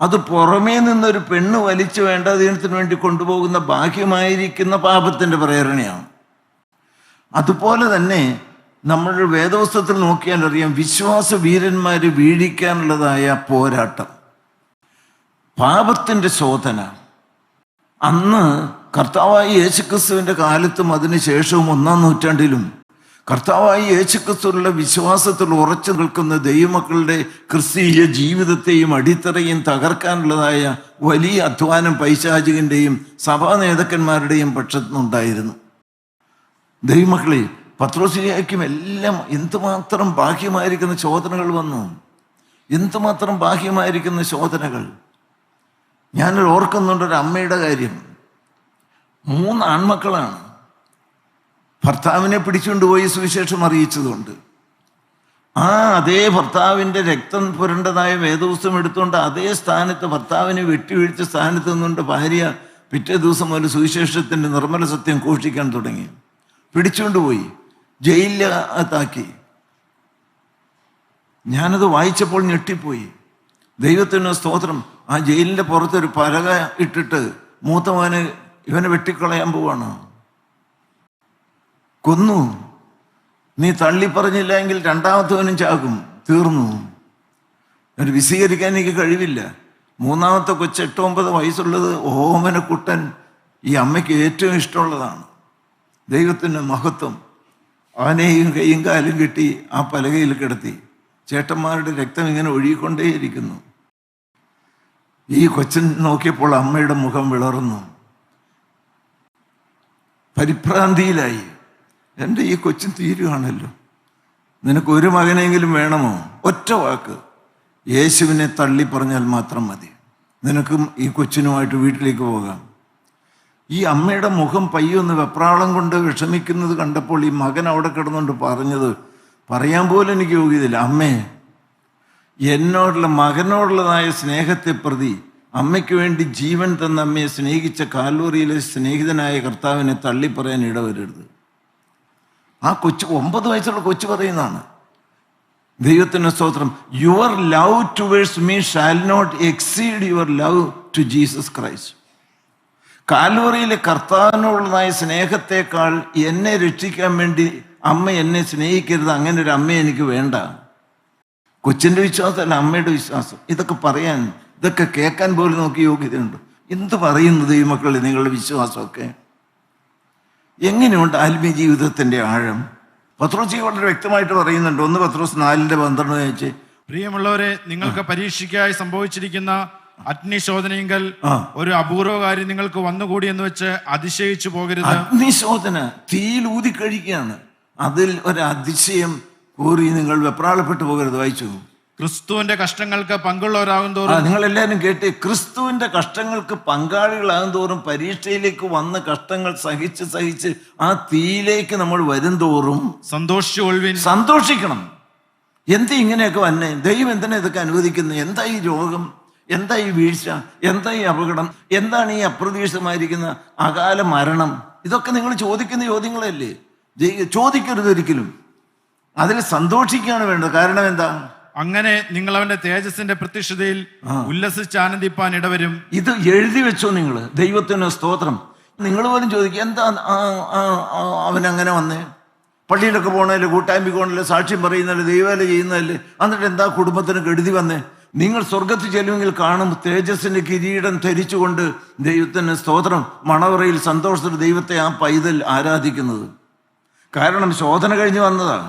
അത് പുറമേ നിന്നൊരു പെണ്ണ് വലിച്ചു വേണ്ടാതീനത്തിന് വേണ്ടി കൊണ്ടുപോകുന്ന ബാഹ്യമായിരിക്കുന്ന പാപത്തിൻ്റെ പ്രേരണയാണ്. അതുപോലെ തന്നെ നമ്മൾ വേദപുസ്തകത്തിൽ നോക്കിയാൽ അറിയാം, വിശ്വാസ വീരന്മാർ വീഴിക്കാനുള്ളതായ പോരാട്ടം, പാപത്തിൻ്റെ ശോധന. അന്ന് കർത്താവായ യേശുക്രിസ്തുവിൻ്റെ കാലത്തും അതിനുശേഷവും 1-ാം നൂറ്റാണ്ടിലും കർത്താവായ യേശുക്രിസ്തുവിലുള്ള വിശ്വാസത്തിൽ ഉറച്ചു നിൽക്കുന്ന ദൈവമക്കളുടെ ക്രിസ്തീയ ജീവിതത്തെയും അടിത്തറയും തകർക്കാനുള്ളതായ വലിയ അധ്വാനം പൈശാചികൻ്റെയും സഭാ നേതാക്കന്മാരുടെയും പക്ഷത്തുനിന്നുണ്ടായിരുന്നു. ദൈവമക്കളെ, പത്രോസിലേക്കും എല്ലാം എന്തുമാത്രം ബാഹ്യമായിരിക്കുന്ന ശോധനകൾ വന്നു, എന്തുമാത്രം ബാഹ്യമായിരിക്കുന്ന ശോധനകൾ. ഞാൻ ഓർക്കുന്നുണ്ടൊരു അമ്മയുടെ കാര്യം. 3 ആൺമക്കളാണ്. ഭർത്താവിനെ പിടിച്ചുകൊണ്ടുപോയി സുവിശേഷം അറിയിച്ചതുകൊണ്ട് അതേ ഭർത്താവിൻ്റെ രക്തം പുരണ്ടതായ വേദപുസ്തകം എടുത്തുകൊണ്ട് അതേ സ്ഥാനത്ത് ഭർത്താവിനെ വെട്ടിവീഴ്ച സ്ഥാനത്ത് നിന്നുകൊണ്ട് ഭാര്യ പിറ്റേ ദിവസം ഒരു സുവിശേഷത്തിൻ്റെ നിർമ്മല സത്യം ഘോഷിക്കാൻ തുടങ്ങി. പിടിച്ചുകൊണ്ടുപോയി ജയിലിലാക്കി. ഞാനത് വായിച്ചപ്പോൾ ഞെട്ടിപ്പോയി. ദൈവത്തിന് സ്തോത്രം. ആ ജയിലിൻ്റെ പുറത്തൊരു പലക ഇട്ടിട്ട് മൂത്തവന് ഇവനെ വെട്ടിക്കളയാൻ പോവാണ്. കൊന്നു. നീ തള്ളിപ്പറഞ്ഞില്ല എങ്കിൽ 2ാമത്തവനും ചാകും. തീർന്നു. ഒരു വിശീകരിക്കാൻ എനിക്ക് കഴിവില്ല. 3ാമത്തെ കൊച്ച് 8-9 വയസ്സുള്ളത് ഓമനക്കുട്ടൻ. ഈ അമ്മയ്ക്ക് ഏറ്റവും ഇഷ്ടമുള്ളതാണ്. ദൈവത്തിൻ്റെ മഹത്വം. അവനെയും കൈയും കാലും കെട്ടി ആ പലകയിൽ കിടത്തി. ചേട്ടന്മാരുടെ രക്തം ഇങ്ങനെ ഒഴുകിക്കൊണ്ടേയിരിക്കുന്നു. ഈ കൊച്ചൻ നോക്കിയപ്പോൾ അമ്മയുടെ മുഖം വിളർന്നു. പരിഭ്രാന്തിയിലായി. എൻ്റെ ഈ കൊച്ചിൻ തീരുകയാണല്ലോ, നിനക്ക് ഒരു മകനെങ്കിലും വേണമോ? ഒറ്റ വാക്ക്, യേശുവിനെ തള്ളി പറഞ്ഞാൽ മാത്രം മതി, നിനക്കും ഈ കൊച്ചിനുമായിട്ട് വീട്ടിലേക്ക് പോകാം. ഈ അമ്മയുടെ മുഖം പയ്യൊന്ന് വെപ്രാളം കൊണ്ട് വിഷമിക്കുന്നത് കണ്ടപ്പോൾ ഈ മകൻ അവിടെ കിടന്നുകൊണ്ട് പറഞ്ഞത് പറയാൻ പോലും എനിക്ക് യോഗ്യതയില്ല. അമ്മേ, എന്നോടുള്ള മകനോടുള്ളതായ സ്നേഹത്തെ പ്രതി അമ്മയ്ക്ക് വേണ്ടി ജീവൻ തന്ന അമ്മയെ സ്നേഹിച്ച കാൽവറിയിലെ സ്നേഹിതനായ കർത്താവിനെ തള്ളിപ്പറയാൻ ഇടവരരുത്. ആ കൊച്ചു 9 വയസ്സുള്ള കൊച്ചു പറയുന്നതാണ്. ദൈവത്തിന് സ്തോത്രം. Your love towards me shall not exceed your love to Jesus Christ. കാൽവറിയിലെ കർത്താവിനോടുള്ളതായ സ്നേഹത്തെക്കാൾ എന്നെ രക്ഷിക്കാൻ വേണ്ടി അമ്മ എന്നെ സ്നേഹിക്കരുത്, അങ്ങനെ ഒരു അമ്മ എനിക്ക് വേണ്ട. കൊച്ചിൻ്റെ വിശ്വാസമല്ല, അമ്മയുടെ വിശ്വാസം. ഇതൊക്കെ പറയാൻ, ഇതൊക്കെ കേൾക്കാൻ പോലും നമുക്ക് യോഗ്യതയുണ്ട്. എന്ത് പറയുന്നു ദൈവമക്കളെ നിങ്ങളുടെ വിശ്വാസമൊക്കെ? എങ്ങനെയുണ്ട് ആത്മീയ ജീവിതത്തിൻ്റെ ആഴം? പത്രോസ് വളരെ വ്യക്തമായിട്ട് പറയുന്നുണ്ട്. 1 പത്രോസ് 4:12 വെച്ച്, പ്രിയമുള്ളവരെ, നിങ്ങൾക്ക് പരീക്ഷയ്ക്കായി സംഭവിച്ചിരിക്കുന്ന അഗ്നിശോധനയെങ്കിൽ ഒരു അപൂർവ കാര്യം നിങ്ങൾക്ക് വന്നുകൂടി എന്ന് വെച്ച് അതിശയിച്ചു പോകരുത്. അഗ്നിശോധന തീയിൽ ഊതിക്കഴിക്കുകയാണ്. അതിൽ ഒരു അതിശയം കൂറി നിങ്ങൾ വെപ്രാളപ്പെട്ടു പോകരുത്. വായിച്ചു. ക്രിസ്തുവിന്റെ കഷ്ടങ്ങൾക്ക് പങ്കുള്ളവരാകും തോറും, നിങ്ങൾ എല്ലാവരും കേട്ട്, ക്രിസ്തുവിന്റെ കഷ്ടങ്ങൾക്ക് പങ്കാളികളാകും തോറും, പരീക്ഷയിലേക്ക് വന്ന് കഷ്ടങ്ങൾ സഹിച്ച് ആ തീയിലേക്ക് നമ്മൾ വരും തോറും സന്തോഷിക്കണം. എന്താ ഇങ്ങനെയൊക്കെ വന്നേ? ദൈവം എന്തിനാ ഇതൊക്കെ അനുവദിക്കുന്നത്? എന്താ ഈ രോഗം? എന്താ ഈ വീഴ്ച? എന്താ ഈ അപകടം? എന്താണ് ഈ അപ്രതീക്ഷിതമായിരിക്കുന്ന അകാല മരണം? ഇതൊക്കെ നിങ്ങൾ ചോദിക്കുന്ന ചോദ്യങ്ങളല്ലേ? ചോദിക്കരുത് ഒരിക്കലും. അതിൽ സന്തോഷിക്കുകയാണ് വേണ്ടത്. കാരണം എന്താ? അങ്ങനെ നിങ്ങൾ അവന്റെ തേജസ്സിന്റെ പ്രത്യക്ഷതയിൽ ഉല്ലസിച്ച് ആനന്ദിപ്പാൻ ഇടവരും. ഇത് എഴുതി വെച്ചോ നിങ്ങൾ. ദൈവത്തിന് സ്തോത്രം. നിങ്ങൾ പോലും ചോദിക്കുക, എന്താ അവനങ്ങനെ വന്നേ? പള്ളിയിലൊക്കെ പോകണല്ലേ, കൂട്ടായ്മ പോകണല്ലേ, സാക്ഷ്യം പറയുന്നല്ലേ, ദൈവാലയം ചെയ്യുന്നതല്ലേ, എന്നിട്ട് എന്താ കുടുംബത്തിന് കെടുതി വന്നേ? നിങ്ങൾ സ്വർഗത്തിൽ ചെല്ലുമെങ്കിൽ കാണും തേജസ്സിന്റെ കിരീടം ധരിച്ചുകൊണ്ട് ദൈവത്തിന് സ്തോത്രം മണവറയിൽ സന്തോഷത്തിൽ ദൈവത്തെ ആ പൈതൽ ആരാധിക്കുന്നത്. കാരണം ശോധന കഴിഞ്ഞ് വന്നതാണ്.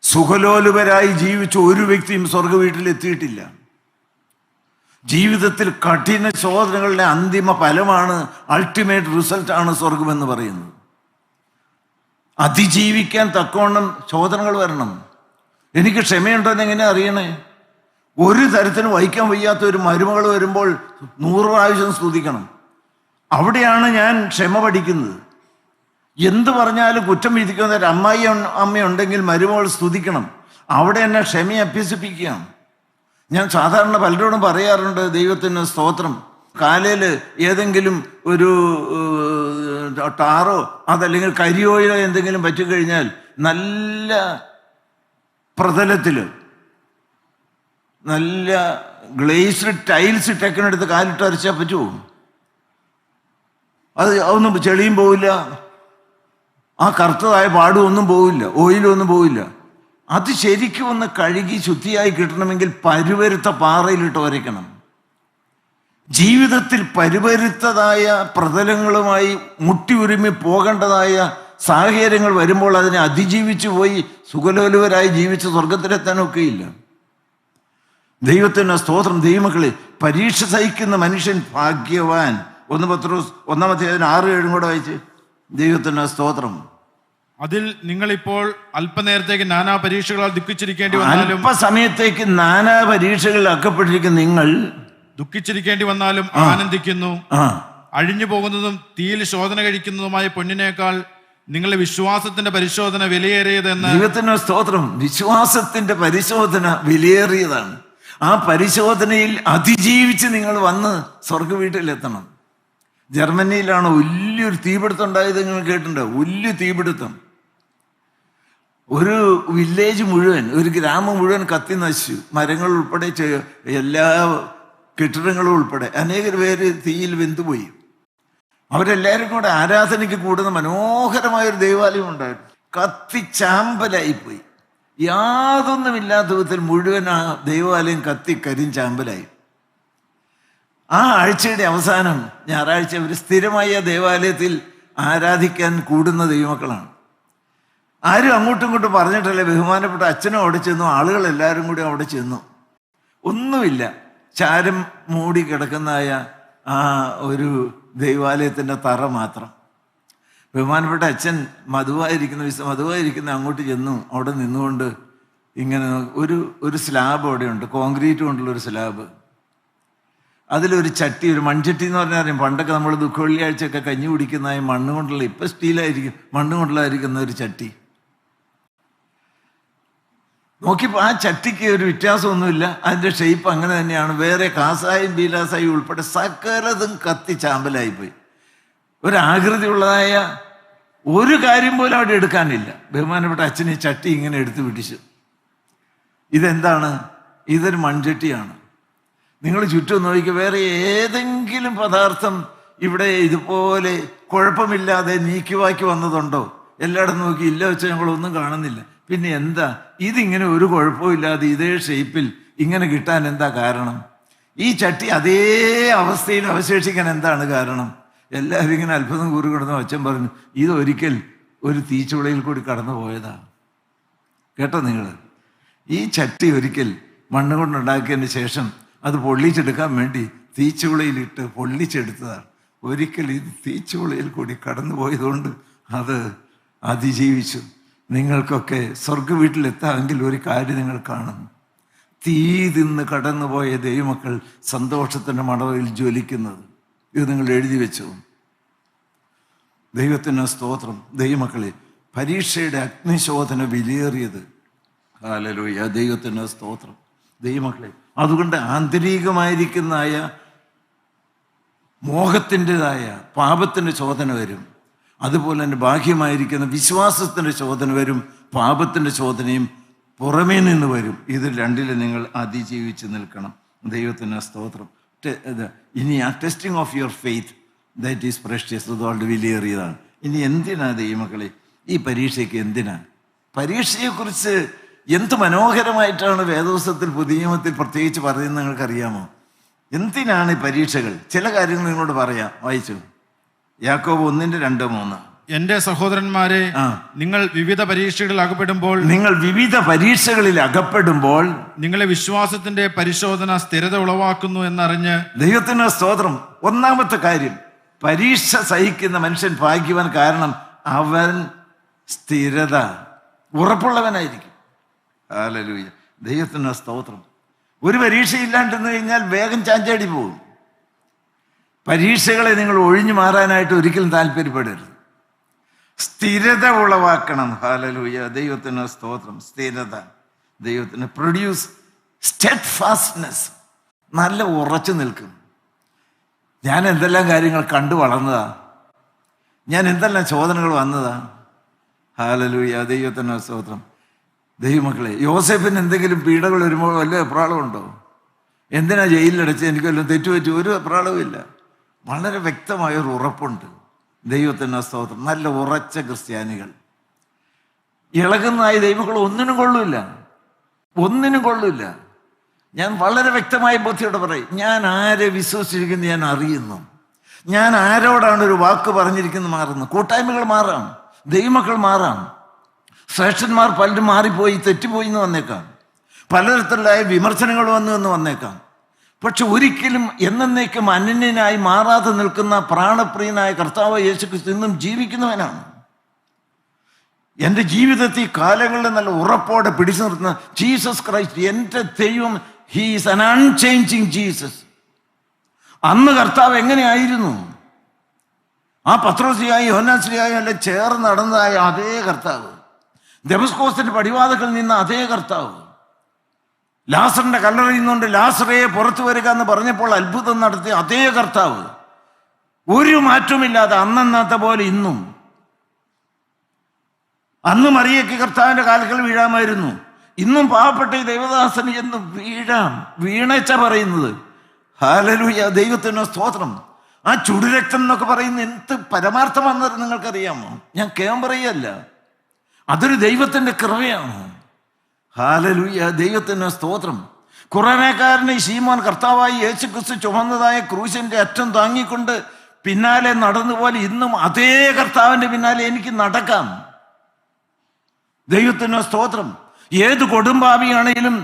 സുഖലോലുപരായി ജീവിച്ച ഒരു വ്യക്തിയും സ്വർഗ വീട്ടിലെത്തിയിട്ടില്ല. ജീവിതത്തിൽ കഠിന ശോധനകളുടെ അന്തിമ ഫലമാണ്, അൾട്ടിമേറ്റ് റിസൾട്ടാണ് സ്വർഗമെന്ന് പറയുന്നത്. അതിജീവിക്കാൻ തക്കവണ്ണം ശോധനകൾ വരണം. എനിക്ക് ക്ഷമയുണ്ടോയെന്ന് എങ്ങനെ അറിയണേ? ഒരു തരത്തിലും വഹിക്കാൻ വയ്യാത്ത ഒരു മരുമകൾ വരുമ്പോൾ 100 പ്രാവശ്യം സ്തുതിക്കണം. അവിടെയാണ് ഞാൻ ക്ഷമ പഠിക്കുന്നത്. എന്ത് പറഞ്ഞാലും കുറ്റം വിധിക്കുന്ന ഒരു അമ്മയുണ്ടെങ്കിൽ മരുമകൾ സ്തുതിക്കണം. അവിടെ എന്നെ ക്ഷമയെ അഭ്യസിപ്പിക്കുകയാണ്. ഞാൻ സാധാരണ പലരോടും പറയാറുണ്ട്, ദൈവത്തിന് സ്തോത്രം, കാലയിൽ ഏതെങ്കിലും ഒരു ടാറോ അതല്ലെങ്കിൽ കരിയോയിലോ എന്തെങ്കിലും പറ്റിക്കഴിഞ്ഞാൽ നല്ല പ്രതലത്തിൽ നല്ല ഗ്ലേസ്ഡ് ടൈൽസ് ഇട്ടേക്കിനടുത്ത് കാലിട്ട് അരച്ചാൽ പറ്റുമോ? അതൊന്നും ചെളിയും പോവില്ല, ആ കറുത്തതായ പാടും ഒന്നും പോവില്ല, ഓയിലും ഒന്നും പോവില്ല. അത് ശരിക്കും ഒന്ന് കഴുകി ശുദ്ധിയായി കിട്ടണമെങ്കിൽ പരുവരുത്ത പാറയിലിട്ട് വരയ്ക്കണം. ജീവിതത്തിൽ പരുവരുത്തതായ പ്രതലങ്ങളുമായി മുട്ടി ഉരുമി പോകേണ്ടതായ സാഹചര്യങ്ങൾ വരുമ്പോൾ അതിനെ അതിജീവിച്ചു പോയി സുഖലോലുവരായി ജീവിച്ച് സ്വർഗത്തിലെത്താനൊക്കെയില്ല. ദൈവത്തിന് സ്തോത്രം. ദൈവമക്കളെ, പരീക്ഷ സഹിക്കുന്ന മനുഷ്യൻ ഭാഗ്യവാൻ. 1 പത്രോസ് 1:6-7 കൂടെ വായിച്ച്. ദൈവത്തിന് സ്തോത്രം. അതിൽ നിങ്ങളിപ്പോൾ അല്പനേരത്തേക്ക് നാനാ പരീക്ഷകളാൽ ദുഃഖിച്ചിരിക്കേണ്ടി വന്നാലും, അല്പസമയത്തേക്ക് നാനാ പരീക്ഷകളിൽ അകപ്പെട്ടിരിക്കുന്ന നിങ്ങൾ ദുഃഖിച്ചിരിക്കേണ്ടി വന്നാലും ആനന്ദിക്കുന്നു. അഴിഞ്ഞു പോകുന്നതും തീയിൽ ശോധന കഴിക്കുന്നതുമായ പൊന്നിനേക്കാൾ നിങ്ങളുടെ വിശ്വാസത്തിന്റെ പരിശോധന വിലയേറിയതെന്ന്. ദൈവത്തിന് സ്തോത്രം. വിശ്വാസത്തിന്റെ പരിശോധന വിലയേറിയതാണ്. ആ പരിശോധനയിൽ അതിജീവിച്ച് നിങ്ങൾ വന്ന് സ്വർഗ വീട്ടിലെത്തണം. ജർമ്മനിയിലാണ് വലിയൊരു തീപിടുത്തം ഉണ്ടായത്, നിങ്ങൾ കേട്ടിട്ടുണ്ടോ? വലിയ തീപിടുത്തം. ഒരു വില്ലേജ് മുഴുവൻ, ഒരു ഗ്രാമം മുഴുവൻ കത്തി നശിച്ചു. മരങ്ങൾ ഉൾപ്പെടെ എല്ലാ കെട്ടിടങ്ങളും ഉൾപ്പെടെ അനേകം പേര് തീയിൽ വെന്തുപോയി. അവരെല്ലാവരും കൂടെ ആരാധനയ്ക്ക് കൂടുന്ന മനോഹരമായൊരു ദേവാലയം ഉണ്ടായിരുന്നു. കത്തിച്ചാമ്പലായിപ്പോയി. യാതൊന്നുമില്ലാത്ത വിധത്തിൽ മുഴുവൻ ആ ദേവാലയം കത്തി കരിഞ്ചാമ്പലായി. ആ ആഴ്ചയുടെ അവസാനം ഞായറാഴ്ച ഒരു സ്ഥിരമായ ദേവാലയത്തിൽ ആരാധിക്കാൻ കൂടുന്ന ദൈവമക്കളാണ്. ആരും അങ്ങോട്ടും ഇങ്ങോട്ടും പറഞ്ഞിട്ടല്ലേ. ബഹുമാനപ്പെട്ട അച്ഛനും അവിടെ ചെന്നു, ആളുകളെല്ലാവരും കൂടി അവിടെ ചെന്നു. ഒന്നുമില്ല, ചാരം മൂടി കിടക്കുന്നതായ ആ ഒരു ദൈവാലയത്തിൻ്റെ തറ മാത്രം. ബഹുമാനപ്പെട്ട അച്ഛൻ മധുവായിരിക്കുന്ന അങ്ങോട്ട് ചെന്നു. അവിടെ നിന്നുകൊണ്ട് ഇങ്ങനെ ഒരു സ്ലാബ് അവിടെയുണ്ട്, കോൺക്രീറ്റ് കൊണ്ടുള്ളൊരു സ്ലാബ്. അതിലൊരു ചട്ടി, ഒരു മൺചട്ടി എന്ന് പറഞ്ഞാൽ അറിയാം. പണ്ടൊക്കെ നമ്മൾ ദുഃഖവെള്ളിയാഴ്ചയൊക്കെ കഞ്ഞി കുടിക്കുന്ന മണ്ണ് കൊണ്ടുള്ള, ഇപ്പം സ്റ്റീലായിരിക്കും, മണ്ണ് കൊണ്ടുള്ളായിരിക്കുന്ന ഒരു ചട്ടി. നോക്കിയപ്പോൾ ആ ചട്ടിക്ക് ഒരു വ്യത്യാസമൊന്നുമില്ല, അതിൻ്റെ ഷേപ്പ് അങ്ങനെ തന്നെയാണ്. വേറെ കാസായും ബീലാസായും ഉൾപ്പെടെ സകലതും കത്തി ചാമ്പലായിപ്പോയി. ഒരാകൃതിയുള്ളതായ ഒരു കാര്യം പോലും അവിടെ എടുക്കാനില്ല. ബഹുമാനപ്പെട്ട അച്ഛൻ ഈ ചട്ടി ഇങ്ങനെ എടുത്തു പിടിച്ചു. ഇതെന്താണ്? ഇതൊരു മൺചട്ടിയാണ്. നിങ്ങൾ ചുറ്റും നോക്കിക്കുക, വേറെ ഏതെങ്കിലും പദാർത്ഥം ഇവിടെ ഇതുപോലെ കുഴപ്പമില്ലാതെ നീക്കിവാക്കി വന്നതുണ്ടോ? എല്ലായിടത്തും നോക്കി, ഇല്ല വെച്ചാൽ ഞങ്ങളൊന്നും കാണുന്നില്ല. പിന്നെ എന്താ ഇതിങ്ങനെ ഒരു കുഴപ്പമില്ലാതെ ഇതേ ഷേപ്പിൽ ഇങ്ങനെ കിട്ടാൻ എന്താ കാരണം? ഈ ചട്ടി അതേ അവസ്ഥയിൽ അവശേഷിക്കാൻ എന്താണ് കാരണം? എല്ലാവരും ഇങ്ങനെ അത്ഭുതം കൂറിക്കിടന്നു. അച്ഛൻ പറഞ്ഞു, ഇതൊരിക്കൽ ഒരു തീച്ചുളയിൽ കൂടി കടന്നു പോയതാ. കേട്ടോ നിങ്ങൾ? ഈ ചട്ടി ഒരിക്കൽ മണ്ണ് കൊണ്ടുണ്ടാക്കിയതിന് ശേഷം അത് പൊള്ളിച്ചെടുക്കാൻ വേണ്ടി തീച്ചുളയിലിട്ട് പൊള്ളിച്ചെടുത്തതാണ്. ഒരിക്കൽ ഇത് തീച്ചുളയിൽ കൂടി കടന്നു പോയതുകൊണ്ട് അത് അതിജീവിച്ചു. നിങ്ങൾക്കൊക്കെ സ്വർഗ വീട്ടിലെത്താമെങ്കിൽ ഒരു കാര്യം നിങ്ങൾ കാണും, തീ തിന്ന് കടന്നുപോയ ദൈവമക്കൾ സന്തോഷത്തിൻ്റെ മടവയിൽ ജ്വലിക്കുന്നത്. ഇത് നിങ്ങൾ എഴുതി വെച്ചു. ദൈവത്തിന് സ്തോത്രം. ദൈവമക്കളെ, പരീക്ഷയുടെ അഗ്നിശോധന വിലയേറിയത്. ഹല്ലേലൂയ, ദൈവത്തിന് സ്തോത്രം. ദൈവമക്കളെ, അതുകൊണ്ട് ആന്തരികമായിരിക്കുന്നതായ മോഹത്തിൻ്റെതായ പാപത്തിൻ്റെ ശോധന വരും. അതുപോലെ തന്നെ ബാഹ്യമായിരിക്കുന്ന വിശ്വാസത്തിൻ്റെ ശോധന വരും. പാപത്തിൻ്റെ ശോധനയും പുറമേ നിന്ന് വരും. ഇത് രണ്ടിലും നിങ്ങൾ അതിജീവിച്ച് നിൽക്കണം. ദൈവത്തിന് സ്തോത്രം. ഇനി ആ testing of your faith that is precious, അതുകൊണ്ട് വിലയേറിയതാണ്. ഇനി എന്തിനാ ദൈവമക്കളെ ഈ പരീക്ഷയ്ക്ക്? എന്തിനാ? പരീക്ഷയെക്കുറിച്ച് എന്ത് മനോഹരമായിട്ടാണ് വേദപുസ്തകത്തിൽ പുതിയ നിയമത്തിൽ പ്രത്യേകിച്ച് പറയുന്നത് നിങ്ങൾക്കറിയാമോ? എന്തിനാണ് ഈ പരീക്ഷകൾ? ചില കാര്യങ്ങൾ നിങ്ങളോട് പറയാം. വായിച്ചു. യാക്കോബ് 1:2-3. എന്റെ സഹോദരന്മാരെ, നിങ്ങൾ വിവിധ പരീക്ഷകളിൽ അകപ്പെടുമ്പോൾ നിങ്ങളെ വിശ്വാസത്തിന്റെ പരിശോധന സ്ഥിരത ഉളവാക്കുന്നു എന്നറിഞ്ഞ്. ദൈവത്തിന് സ്തോത്രം. ഒന്നാമത്തെ കാര്യം, പരീക്ഷ സഹിക്കുന്ന മനുഷ്യൻ ഭാഗ്യവാൻ. കാരണം അവൻ സ്ഥിരത ഉറപ്പുള്ളവനായിരിക്കും. ഹല്ലേലൂയ, ദൈവത്തിന് സ്തോത്രം. ഒരു പരീക്ഷയില്ലാണ്ടെന്ന് കഴിഞ്ഞാൽ വേഗം ചാഞ്ചാടി പോകും. പരീക്ഷകളെ നിങ്ങൾ ഒഴിഞ്ഞു മാറാനായിട്ട് ഒരിക്കലും താല്പര്യപ്പെടരുത്. സ്ഥിരത ഉളവാക്കണം. ഹല്ലേലൂയ, ദൈവത്തിന് സ്തോത്രം. സ്ഥിരത. ദൈവത്തിന് പ്രൊഡ്യൂസ് സ്റ്റെഡ്ഫാസ്റ്റ്നെസ്. നല്ല ഉറച്ചു നിൽക്കും. ഞാൻ എന്തെല്ലാം കാര്യങ്ങൾ കണ്ടു വളർന്നതാ, ഞാൻ എന്തെല്ലാം ചോദനകൾ വന്നതാ. ഹല്ലേലൂയ, ദൈവത്തിന് സ്തോത്രം. ദൈവമക്കളെ, യോസേഫിന് എന്തെങ്കിലും പീഡകൾ വരുമ്പോൾ വല്ല എപ്രാളമുണ്ടോ? എന്തിനാ ജയിലിലടച്ച്? എനിക്ക് വല്ലതും തെറ്റുപറ്റി? ഒരു എപ്രാളവും ഇല്ല. വളരെ വ്യക്തമായൊരു ഉറപ്പുണ്ട്. ദൈവത്തിന് സ്തോത്രം. നല്ല ഉറച്ച ക്രിസ്ത്യാനികൾ. ഇളകുന്നതായ ദൈവമക്കൾ ഒന്നിനും കൊള്ളില്ല. ഞാൻ വളരെ വ്യക്തമായ ബോധ്യത്തോടെ പറയും, ഞാൻ ആരെ വിശ്വസിച്ചിരിക്കുന്നു ഞാൻ അറിയുന്നു. ഞാൻ ആരോടാണ് ഒരു വാക്ക് പറഞ്ഞിരിക്കുന്നത് മാറുന്നു. കൂട്ടായ്മകൾ മാറാം, ദൈവമക്കൾ മാറാം, ശ്രേഷ്ഠന്മാർ പലരും മാറിപ്പോയി, തെറ്റുപോയി എന്ന് വന്നേക്കാം, പലതരത്തിലുള്ള വിമർശനങ്ങൾ വന്നേക്കാം. പക്ഷെ ഒരിക്കലും എന്നേക്കും അനന്യനായി മാറാതെ നിൽക്കുന്ന പ്രാണപ്രിയനായ കർത്താവ് യേശുക്രിസ്തു ഇന്നും ജീവിക്കുന്നവനാണ്. എൻ്റെ ജീവിതത്തിൽ കാലങ്ങളിൽ നല്ല ഉറപ്പോടെ പിടിച്ചു നിർത്തുന്ന ജീസസ് ക്രൈസ്റ്റ് എൻ്റെ ദൈവം. He is an unchanging Jesus. അന്ന് കർത്താവ് എങ്ങനെയായിരുന്നു? ആ പത്രോസിയായും യോഹന്നാൻസിയായും എല്ലാം ചേർന്ന് നടന്നതായ അതേ കർത്താവ്, ദമസ്കോസിന്റെ പടിവാതിൽക്കൽ നിന്ന അതേ കർത്താവ്, ലാസറിന്റെ കല്ലറയിൽ നിന്നുകൊണ്ട് ലാസറയെ പുറത്തു വരിക എന്ന് പറഞ്ഞപ്പോൾ അത്ഭുതം നടത്തിയ അതേ കർത്താവ്, ഒരു മാറ്റമില്ലാതെ അന്നത്തെ പോലെ ഇന്നും. അന്ന് മറിയയ്ക്ക് കർത്താവിന്റെ കാൽക്കൽ വീഴാമായിരുന്നു. ഇന്നും പാവപ്പെട്ട ഈ ദൈവദാസന് എന്ന് വീണച്ച പറയുന്നത്. ഹല്ലേലൂയ, ദൈവത്തിന് സ്തോത്രം. ആ ചുടുരക്തം എന്നൊക്കെ പറയുന്ന എന്ത് പരമാർത്ഥമാണെന്ന് നിങ്ങൾക്കറിയാമോ? ഞാൻ കേവലം പറയല്ല, അതൊരു ദൈവത്തിന്റെ കൃപയാണ്. ഹല്ലേലൂയ, ദൈവത്തിന് സ്തോത്രം. കുറേനേക്കാരനെ ശീമോൻ കർത്താവായി യേശുക്രിസ്തു ചുമന്നതായ ക്രൂശിന്റെ അറ്റം താങ്ങിക്കൊണ്ട് പിന്നാലെ നടന്നുപോലെ ഇന്നും അതേ കർത്താവിന്റെ പിന്നാലെ എനിക്ക് നടക്കാം. ദൈവത്തിന് സ്തോത്രം. ഏത് കൊടുമ്പാവിയാണെങ്കിലും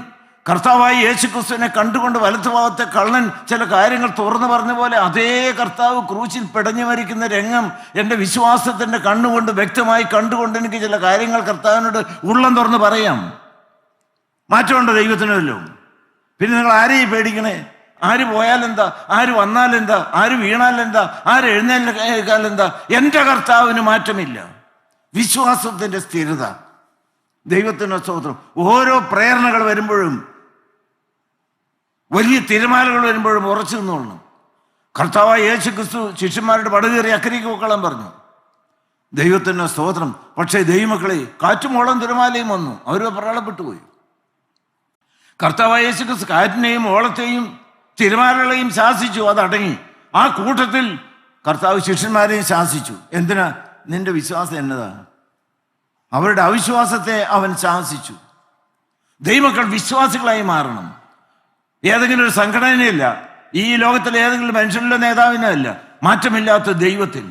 കർത്താവായി യേശുക്രിസ്തുവിനെ കണ്ടുകൊണ്ട് വലത്തുഭാഗത്തെ കള്ളൻ ചില കാര്യങ്ങൾ തുറന്നു പറഞ്ഞ പോലെ അതേ കർത്താവ് ക്രൂശിൽ പിടഞ്ഞു മരിക്കുന്ന രംഗം എൻ്റെ വിശ്വാസത്തിൻ്റെ കണ്ണുകൊണ്ട് വ്യക്തമായി കണ്ടുകൊണ്ട് എനിക്ക് ചില കാര്യങ്ങൾ കർത്താവിനോട് ഉള്ളം തുറന്ന് പറയാം. മാറ്റമുണ്ട് ദൈവത്തിനല്ലോ. പിന്നെ നിങ്ങൾ ആരെയും പേടിക്കണേ? ആര് പോയാലെന്താ, ആര് വന്നാലെന്താ, ആര് വീണാലെന്താ, ആര് എഴുന്നേൽക്കാലെന്താ? എൻ്റെ കർത്താവിന് മാറ്റമില്ല. വിശ്വാസത്തിൻ്റെ സ്ഥിരത. ദൈവത്തിന് സ്തോത്രം. ഓരോ പ്രേരണകൾ വരുമ്പോഴും, വലിയ തിരമാലകൾ വരുമ്പോഴും ഉറച്ചു നിന്നോളണം. കർത്താവായ യേശു ക്രിസ്തു ശിഷ്യന്മാരുടെ പടകേറി അക്കരയ്ക്ക് പൊക്കളാൻ പറഞ്ഞു. ദൈവത്തിന് സ്തോത്രം. പക്ഷേ ദൈവമക്കളെ, കാറ്റും ഓളം തിരമാലയും വന്നു, അവർ പ്രളയപ്പെട്ടു പോയി. കർത്താവായ യേശു ക്രിസ്തു കാറ്റിനെയും ഓളത്തെയും തിരമാലകളെയും ശാസിച്ചു, അതടങ്ങി. ആ കൂട്ടത്തിൽ കർത്താവ് ശിഷ്യന്മാരെയും ശാസിച്ചു. എന്തിനാ? നിന്റെ വിശ്വാസം എന്നതാ? അവരുടെ അവിശ്വാസത്തെ അവൻ ശാസിച്ചു. ദൈവമക്കൾ വിശ്വാസികളായി മാറണം. ഏതെങ്കിലും ഒരു സംഘടനയില്ല, ഈ ലോകത്തിലെ ഏതെങ്കിലും മനുഷ്യരുടെ നേതാവിനോ അല്ല, മാറ്റമില്ലാത്ത ദൈവത്തിൽ.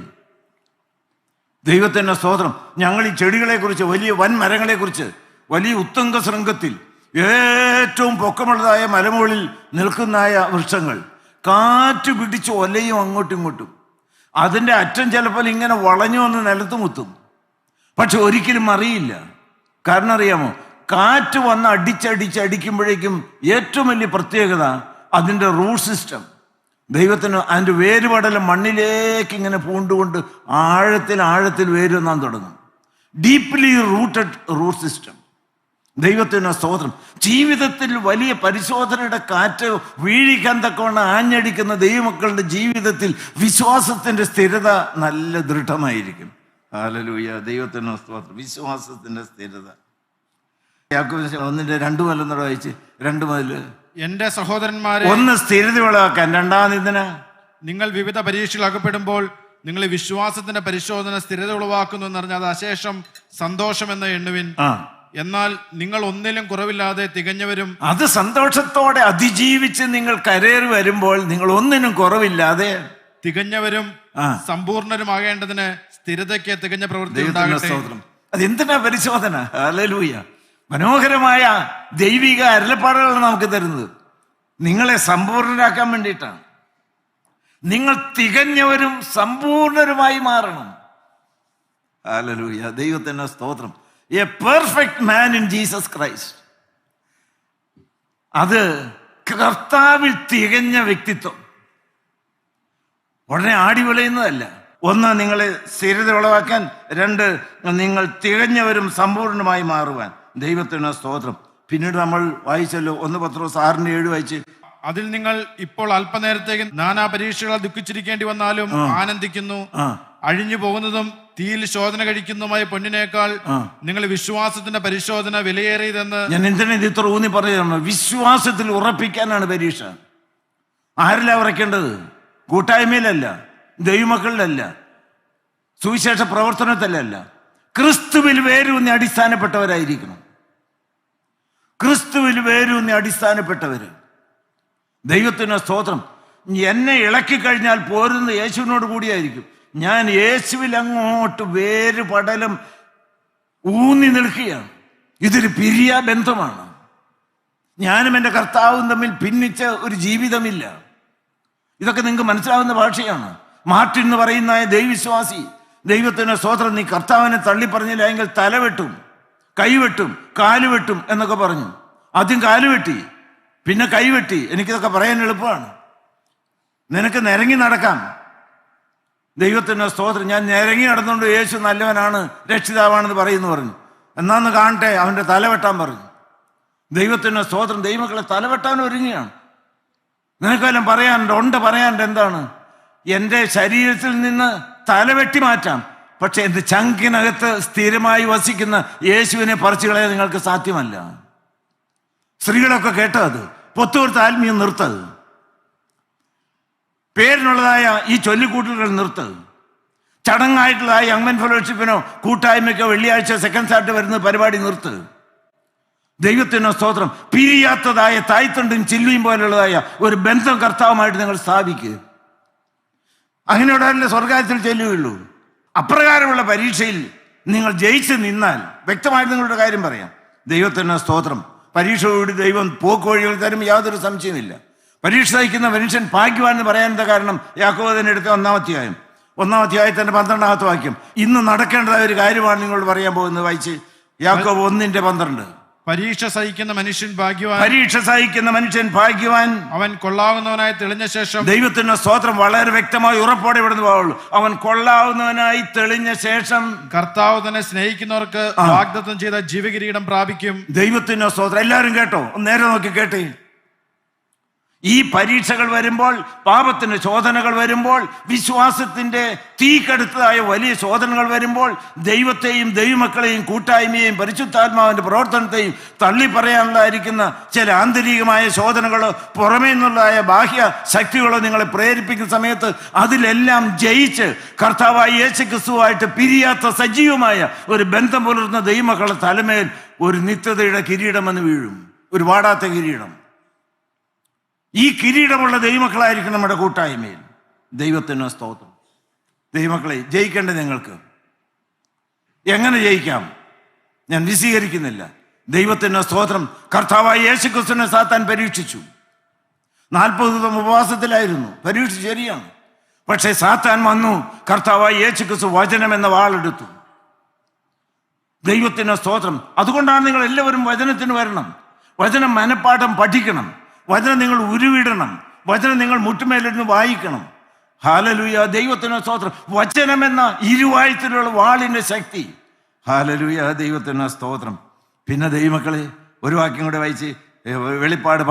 ദൈവത്തിൻ്റെ സ്തോത്രം. ഞങ്ങൾ ഈ ചെടികളെക്കുറിച്ച്, വലിയ വൻ മരങ്ങളെക്കുറിച്ച്, വലിയ ഉത്തുംഗ ശൃംഗത്തിൽ ഏറ്റവും പൊക്കമുള്ളതായ മലമുകളിൽ നിൽക്കുന്നതായ വൃക്ഷങ്ങൾ കാറ്റ് പിടിച്ച് ഒലയും അങ്ങോട്ടും ഇങ്ങോട്ടും. അതിൻ്റെ അറ്റം ചിലപ്പോൾ ഇങ്ങനെ വളഞ്ഞു വന്ന് നിലത്ത് മുത്തും, പക്ഷെ ഒരിക്കലും അറിയില്ല. കാരണം അറിയാമോ? കാറ്റ് വന്ന് അടിക്കുമ്പോഴേക്കും ഏറ്റവും വലിയ പ്രത്യേകത അതിൻ്റെ റൂട്ട് സിസ്റ്റം. ദൈവത്തിന് അതിൻ്റെ വേരുപടലം മണ്ണിലേക്ക് ഇങ്ങനെ പൂണ്ടുകൊണ്ട് ആഴത്തിൽ വേരുന്നാൻ തുടങ്ങും. Deeply rooted root system. ദൈവത്തിന് സ്തോത്രം. ജീവിതത്തിൽ വലിയ പരിശോധനയുടെ കാറ്റ് വീഴിക്കാൻ തക്കവണ്ണം ആഞ്ഞടിക്കുന്ന ദൈവമക്കളുടെ ജീവിതത്തിൽ വിശ്വാസത്തിൻ്റെ സ്ഥിരത നല്ല ദൃഢമായിരിക്കും. ഹല്ലേലൂയ. ദൈവത്തിന് സ്തോത്രം. വിശ്വാസത്തിൻ്റെ സ്ഥിരത. യാക്കോബ് 1:2 മുതൽ വായിച്ച് 2 മുതൽ. എന്റെ സഹോദരന്മാരെ, ഒന്ന് സ്ഥിരത ഉളവാക്കാൻ, രണ്ടാമതിന് നിങ്ങൾ വിവിധ പരീക്ഷകൾ അകപ്പെടുമ്പോൾ നിങ്ങൾ വിശ്വാസത്തിന്റെ പരിശോധന സ്ഥിരത ഉളവാക്കുന്നു എന്നറിഞ്ഞാൽ അത് അശേഷം സന്തോഷമെന്ന് എണ്ണുവിൻ. എന്നാൽ നിങ്ങൾ ഒന്നിലും കുറവില്ലാതെ തികഞ്ഞവരും, അത് സന്തോഷത്തോടെ അതിജീവിച്ച് നിങ്ങൾ കരേറി വരുമ്പോൾ നിങ്ങൾ ഒന്നിനും കുറവില്ലാതെ തികഞ്ഞവരും സമ്പൂർണരുമാകേണ്ടതിന് സ്ഥിരതയ്ക്ക് തികഞ്ഞ പ്രവൃത്തി ഉണ്ടാകട്ടെ. അതെന്തിനാ പരിശോധന? ഹല്ലേലൂയ. മനോഹരമായ ദൈവിക അരുളപ്പാടുകളാണ് നമുക്ക് തരുന്നത്. നിങ്ങളെ സമ്പൂർണരാക്കാൻ വേണ്ടിയിട്ടാണ്. നിങ്ങൾ തികഞ്ഞവരും സമ്പൂർണരുമായി മാറണം. ഹല്ലേലൂയ. ദൈവത്തിന്റെ സ്തോത്രം. A perfect man in Jesus Christ. അത് കർത്താവിൽ തികഞ്ഞ വ്യക്തിത്വം. ഉടനെ ആടി വിളയുന്നതല്ല. ഒന്ന്, നിങ്ങളെ സ്ഥിരത ഉളവാക്കാൻ. 2, നിങ്ങൾ തികഞ്ഞവരും സമ്പൂർണമായി മാറുവാൻ. ദൈവത്തിന് സ്തോത്രം. പിന്നീട് നമ്മൾ വായിച്ചല്ലോ 1 പത്രോസ് 6:7 വായിച്ച്, അതിൽ നിങ്ങൾ ഇപ്പോൾ അല്പനേരത്തേക്ക് നാനാ പരീക്ഷകളാൽ ദുഃഖിച്ചിരിക്കേണ്ടി വന്നാലും ആനന്ദിക്കുന്നു. അഴിഞ്ഞു പോകുന്നതും തീയിൽ ശോധന കഴിക്കുന്നതുമായ പൊന്നിനേക്കാൾ നിങ്ങൾ വിശ്വാസത്തിന്റെ പരിശോധന വിലയേറിയതെന്ന്. ഞാൻ എന്തിനാ ഇത് ഇത്ര ഊന്നി പറഞ്ഞു? വിശ്വാസത്തിൽ ഉറപ്പിക്കാനാണ് പരീക്ഷ. ആരിലാ ഉറക്കേണ്ടത്? കൂട്ടായ്മയിലല്ല, ദൈവമക്കളിലല്ല, സുവിശേഷ പ്രവർത്തനത്തിലല്ല. ക്രിസ്തുവിൽ വേരൂന്നി അടിസ്ഥാനപ്പെട്ടവരായിരിക്കണം. ക്രിസ്തുവിൽ വേരൂന്നി അടിസ്ഥാനപ്പെട്ടവര്. ദൈവത്തിന് സ്തോത്രം. എന്നെ ഇളക്കി കഴിഞ്ഞാൽ പോരുന്ന യേശുവിനോട് കൂടിയായിരിക്കും. ഞാൻ യേശുവിൽ അങ്ങോട്ട് വേര് പടലം ഊന്നി നിൽക്കുകയാണ്. ഇതൊരു പിരിയ ബന്ധമാണ്. ഞാനും എൻ്റെ കർത്താവും തമ്മിൽ ഭിന്നിച്ച ഒരു ജീവിതമില്ല. ഇതൊക്കെ നിങ്ങൾക്ക് മനസ്സിലാവുന്ന ഭാഷയാണ്. മാർട്ടിൻ എന്ന് പറയുന്ന ദൈവവിശ്വാസി, ദൈവത്തിന് സ്തോത്രം, നീ കർത്താവിനെ തള്ളി പറഞ്ഞില്ല എങ്കിൽ തലവെട്ടും, കൈവെട്ടും, കാലുവെട്ടും എന്നൊക്കെ പറഞ്ഞു. ആദ്യം കാലുവെട്ടി, പിന്നെ കൈവെട്ടി. എനിക്കിതൊക്കെ പറയാൻ എളുപ്പമാണ്. നിനക്ക് നിരങ്ങി നടക്കാം. ദൈവത്തിന് സ്തോത്രം. ഞാൻ നിരങ്ങി നടന്നുകൊണ്ട് യേശു നല്ലവനാണ്, രക്ഷിതാവാണെന്ന് പറയുന്നു പറഞ്ഞു. എന്നാന്ന് കാണട്ടെ, അവൻ്റെ തലവെട്ടാൻ പറഞ്ഞു. ദൈവത്തിന് സ്തോത്രം. ദൈവമക്കളെ തലവെട്ടാൻ ഒരുങ്ങിയാണ്. നിനക്കെല്ലാം പറയാനുണ്ട്, പറയാനുണ്ട്. എന്താണ്? എൻ്റെ ശരീരത്തിൽ നിന്ന് തലവെട്ടി മാറ്റാം, പക്ഷെ എൻ്റെ ചങ്കിനകത്ത് സ്ഥിരമായി വസിക്കുന്ന യേശുവിനെ പറിച്ചുകളയാൻ നിങ്ങൾക്ക് സാധ്യമല്ല. സ്ത്രീകളൊക്കെ കേട്ടത്, പൊത്തുകൊടുത്ത ആത്മീയം നിർത്തത്, പേരിനുള്ളതായ ഈ ചൊല്ലിക്കൂട്ടലുകൾ നിർത്തത്, ചടങ്ങായിട്ടുള്ളതായ യങ് മെൻ ഫെലോഷിപ്പിനോ കൂട്ടായ്മയ്ക്കോ വെള്ളിയാഴ്ച സെക്കൻഡ് സാറ്റർഡേ വരുന്ന പരിപാടി നിർത്ത്. ദൈവത്തിനോ സ്തോത്രം. പിരിയാത്തതായ തായ്തണ്ടും ചില്ലിയും പോലുള്ളതായ ഒരു ബന്ധം കർത്താവുമായിട്ട് നിങ്ങൾ സ്ഥാപിക്കുക. അങ്ങനെയോടല്ലേ സ്വർഗത്തിൽ ചെല്ലുകയുള്ളൂ. അപ്രകാരമുള്ള പരീക്ഷയിൽ നിങ്ങൾ ജയിച്ച് നിന്നാൽ, വ്യക്തമായിട്ട് നിങ്ങളുടെ കാര്യം പറയാം. ദൈവത്തിന് സ്തോത്രം. പരീക്ഷയോട് ദൈവം പോക്കുവഴികൾ തരും, യാതൊരു സംശയമില്ല. പരീക്ഷ നയിക്കുന്ന മനുഷ്യൻ ഭാഗ്യവാൻ എന്ന് പറയാനുള്ള കാരണം യാക്കോബിന്റെ അടുത്ത 1-ാം അധ്യായം 1-ാം അധ്യായത്തിന്റെ 12-ാമത്തെ വാക്യം. ഇന്ന് നടക്കേണ്ടതായ ഒരു കാര്യമാണ് നിങ്ങളോട് പറയാൻ പോകുന്നത്. വായിച്ച് യാക്കോബ് 1:12. പരീക്ഷ സഹിക്കുന്ന മനുഷ്യൻ ഭാഗ്യവാൻ. പരീക്ഷ സഹിക്കുന്ന മനുഷ്യൻ ഭാഗ്യവാൻ. അവൻ കൊള്ളാവുന്നവനായി തെളിഞ്ഞ ശേഷം. ദൈവത്തിന്റെ സ്തോത്രം വളരെ വ്യക്തമായി ഉറപ്പോടെ ഇവിടുന്ന് പോവുള്ളൂ. അവൻ കൊള്ളാവുന്നവനായി തെളിഞ്ഞ ശേഷം കർത്താവ് തന്നെ സ്നേഹിക്കുന്നവർക്ക് വാഗ്ദത്തം ചെയ്ത ജീവകിരീടം പ്രാപിക്കും. ദൈവത്തിന്റെ സ്തോത്രം. എല്ലാവരും കേട്ടോ, നേരെ നോക്കി കേട്ടേ. ഈ പരീക്ഷകൾ വരുമ്പോൾ, പാപത്തിന്റെ ശോധനകൾ വരുമ്പോൾ, വിശ്വാസത്തിന്റെ തീക്കടുത്തതായ വലിയ ശോധനകൾ വരുമ്പോൾ, ദൈവത്തെയും ദൈവമക്കളെയും കൂട്ടായ്മയെയും പരിശുദ്ധാത്മാവിന്റെ പ്രവർത്തനത്തെയും തള്ളി പറയാനുള്ളതായിരിക്കുന്ന ചില ആന്തരികമായ ശോധനകളോ പുറമേ നിന്നുള്ളതായ ബാഹ്യ ശക്തികളോ നിങ്ങളെ പ്രേരിപ്പിക്കുന്ന സമയത്ത് അതിലെല്ലാം ജയിച്ച് കർത്താവായ യേശു ക്രിസ്തുവായിട്ട് പിരിയാത്ത സജീവമായ ഒരു ബന്ധം പുലർത്തുന്ന ദൈവമക്കളുടെ തലമേൽ ഒരു നിത്യതയുടെ കിരീടം എന്ന് വീഴും, ഒരു വാടാത്ത കിരീടം. ഈ കിരീടമുള്ള ദൈവമക്കളായിരിക്കും നമ്മുടെ കൂട്ടായ്മയിൽ. ദൈവത്തിന് സ്തോത്രം. ദൈവമക്കളെ, ജയിക്കേണ്ടത് നിങ്ങൾക്ക്. എങ്ങനെ ജയിക്കാം ഞാൻ വിശദീകരിക്കുന്നില്ല. ദൈവത്തിന് സ്തോത്രം. കർത്താവായ യേശു ക്രിസ്തുവിനെ സാത്താൻ പരീക്ഷിച്ചു. 40 ദിവസം ഉപവാസത്തിലായിരുന്നു. പരീക്ഷ ശരിയാണ്. പക്ഷേ സാത്താൻ വന്നു. കർത്താവായ യേശു ക്രിസ്തു വചനം എന്ന വാളെടുത്തു. ദൈവത്തിന് സ്തോത്രം. അതുകൊണ്ടാണ് നിങ്ങൾ എല്ലാവരും വചനത്തിന് വരണം. വചനം മനപ്പാഠം പഠിക്കണം. വചനം നിങ്ങൾ ഉരുവിടണം. വചനം നിങ്ങൾ മുട്ടുമേലിരുന്ന് വായിക്കണം. ഹല്ലേലൂയ. ദൈവത്തിന് സ്തോത്രം. വചനമെന്ന ഇരുവായത്തിലുള്ള വാളിന്റെ ശക്തി. ഹല്ലേലൂയ. ദൈവത്തിന് സ്തോത്രം. പിന്നെ ദൈവമക്കളെ, ഒരു വാക്യം കൂടെ വായിച്ച് വെളിപ്പാട്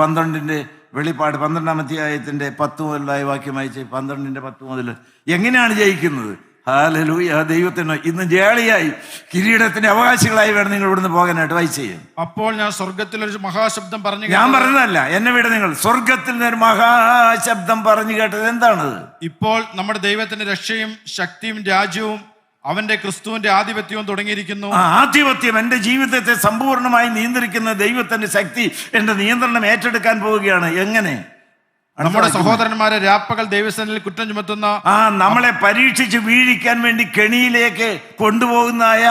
12-ാം അധ്യായത്തിന്റെ 10 മുതലായ വാക്യം വായിച്ച് 12-10 മുതൽ എങ്ങനെയാണ് ജയിക്കുന്നത്? ഹല്ലേലൂയ. ദൈവത്തിന് ഇന്ന് ജയാളിയായി കിരീടത്തിന്റെ അവകാശികളായി വേണം നിങ്ങൾ ഇവിടുന്ന് പോകാനായിട്ട്. വായിച്ച്. അപ്പോൾ ഞാൻ സ്വർഗത്തിലൊരു മഹാശബ്ദം പറഞ്ഞു. ഞാൻ പറഞ്ഞതല്ല, എന്നെ വിട നിങ്ങൾ. സ്വർഗത്തിൽ നിന്ന് ഒരു മഹാശബ്ദം പറഞ്ഞു കേട്ടത്. എന്താണത്? ഇപ്പോൾ നമ്മുടെ ദൈവത്തിന്റെ രക്ഷയും ശക്തിയും രാജ്യവും അവന്റെ ക്രിസ്തുവിന്റെ ആധിപത്യവും തുടങ്ങിയിരിക്കുന്നു. ആധിപത്യം, എന്റെ ജീവിതത്തെ സമ്പൂർണ്ണമായി നിയന്ത്രിക്കുന്ന ദൈവത്തിന്റെ ശക്തി എന്റെ നിയന്ത്രണം ഏറ്റെടുക്കാൻ പോവുകയാണ്. എങ്ങനെ? നമ്മുടെ സഹോദരന്മാരെ രാപ്പകൽ ദൈവസേനയിൽ കുറ്റം ചുമത്തുന്ന, നമ്മളെ പരീക്ഷിച്ച് വീഴിക്കാൻ വേണ്ടി കെണിയിലേക്ക് കൊണ്ടുപോകുന്നായ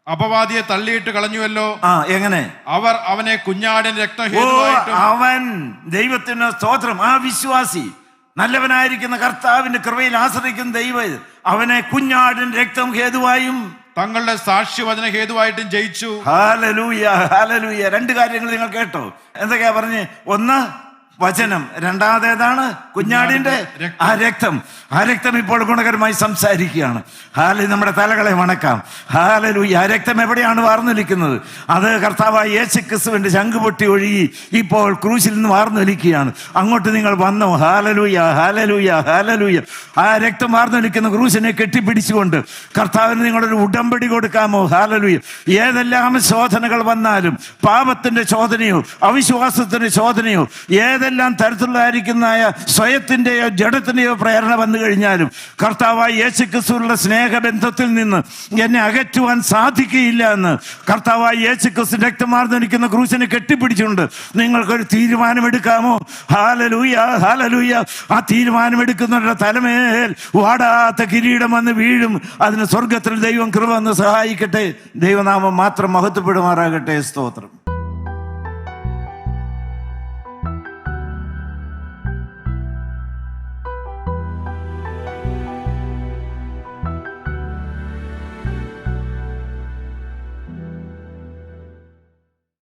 അപവാദിയെ തള്ളിയിട്ട് കളഞ്ഞുവല്ലോ. എങ്ങനെ? അവർ അവനെ കുഞ്ഞാടിന്റെ രക്തം ഹേതുവായിട്ടും. അവൻ ദൈവത്തിന് സ്തോത്രം. ആ വിശ്വാസി, നല്ലവനായിരിക്കുന്ന കർത്താവിന്റെ കൃപയിൽ ആശ്രയിക്കുന്ന ദൈവം അവനെ കുഞ്ഞാടിന്റെ രക്തം ഹേതുവായും തങ്ങളുടെ സാക്ഷ്യവചന ഹേതുവായിട്ടും ജയിച്ചു. ഹല്ലേലൂയ. ഹല്ലേലൂയ. 2 കാര്യങ്ങൾ നിങ്ങൾ കേട്ടോ. എന്തൊക്കെയാ പറഞ്ഞ്? ഒന്ന് വചനം, രണ്ടാമതേതാണ് കുഞ്ഞാടിന്റെ ആ രക്തം. ആ രക്തം ഇപ്പോൾ ഗുണകരമായി സംസാരിക്കുകയാണ്. നമ്മുടെ തലകളെ വണക്കാം. ഹല്ലേലൂയ. ആ രക്തം എവിടെയാണ് വാർന്നൊലിക്കുന്നത്? അത് കർത്താവായ യേശു ക്രിസ്തുവിന്റെ ശംഖ് പൊട്ടി ഒഴുകി ഇപ്പോൾ ക്രൂശിൽ നിന്ന് വാർന്നൊലിക്കുകയാണ്. അങ്ങോട്ട് നിങ്ങൾ വന്നോ. ഹല്ലേലൂയ. ഹല്ലേലൂയ. ഹല്ലേലൂയ. ആ രക്തം വാർന്നൊലിക്കുന്ന ക്രൂശിനെ കെട്ടിപ്പിടിച്ചുകൊണ്ട് കർത്താവിന് നിങ്ങളൊരു ഉടമ്പടി കൊടുക്കാമോ? ഹല്ലേലൂയ. ഏതെല്ലാം ശോധനകൾ വന്നാലും, പാപത്തിന്റെ ശോധനയോ അവിശ്വാസത്തിന്റെ ശോധനയോ ഏതെല്ലാം തരത്തിലുള്ളതായിരിക്കുന്നതായ സ്വയത്തിന്റെയോ ജഡത്തിന്റെയോ പ്രേരണ വന്നു കഴിഞ്ഞാലും കർത്താവായ യേശു ക്രിസ്തുവിനുള്ള സ്നേഹബന്ധത്തിൽ നിന്ന് എന്നെ അകറ്റുവാൻ സാധിക്കുകയില്ല എന്ന് കർത്താവായ യേശു ക്രിസ്തു രക്തമാർന്നൊലിക്കുന്ന ക്രൂശിനെ കെട്ടിപ്പിടിച്ചുകൊണ്ട് നിങ്ങൾക്കൊരു തീരുമാനമെടുക്കാമോ? ഹല്ലേലൂയ. ഹല്ലേലൂയ. ആ തീരുമാനമെടുക്കുന്നവരുടെ തലമേൽ വാടാത്ത കിരീടം വന്ന് വീഴും. അതിന് സ്വർഗത്തിൽ ദൈവം കൃപ വന്ന് സഹായിക്കട്ടെ. ദൈവനാമം മാത്രം മഹത്വപ്പെടുമാറാകട്ടെ. സ്തോത്രം.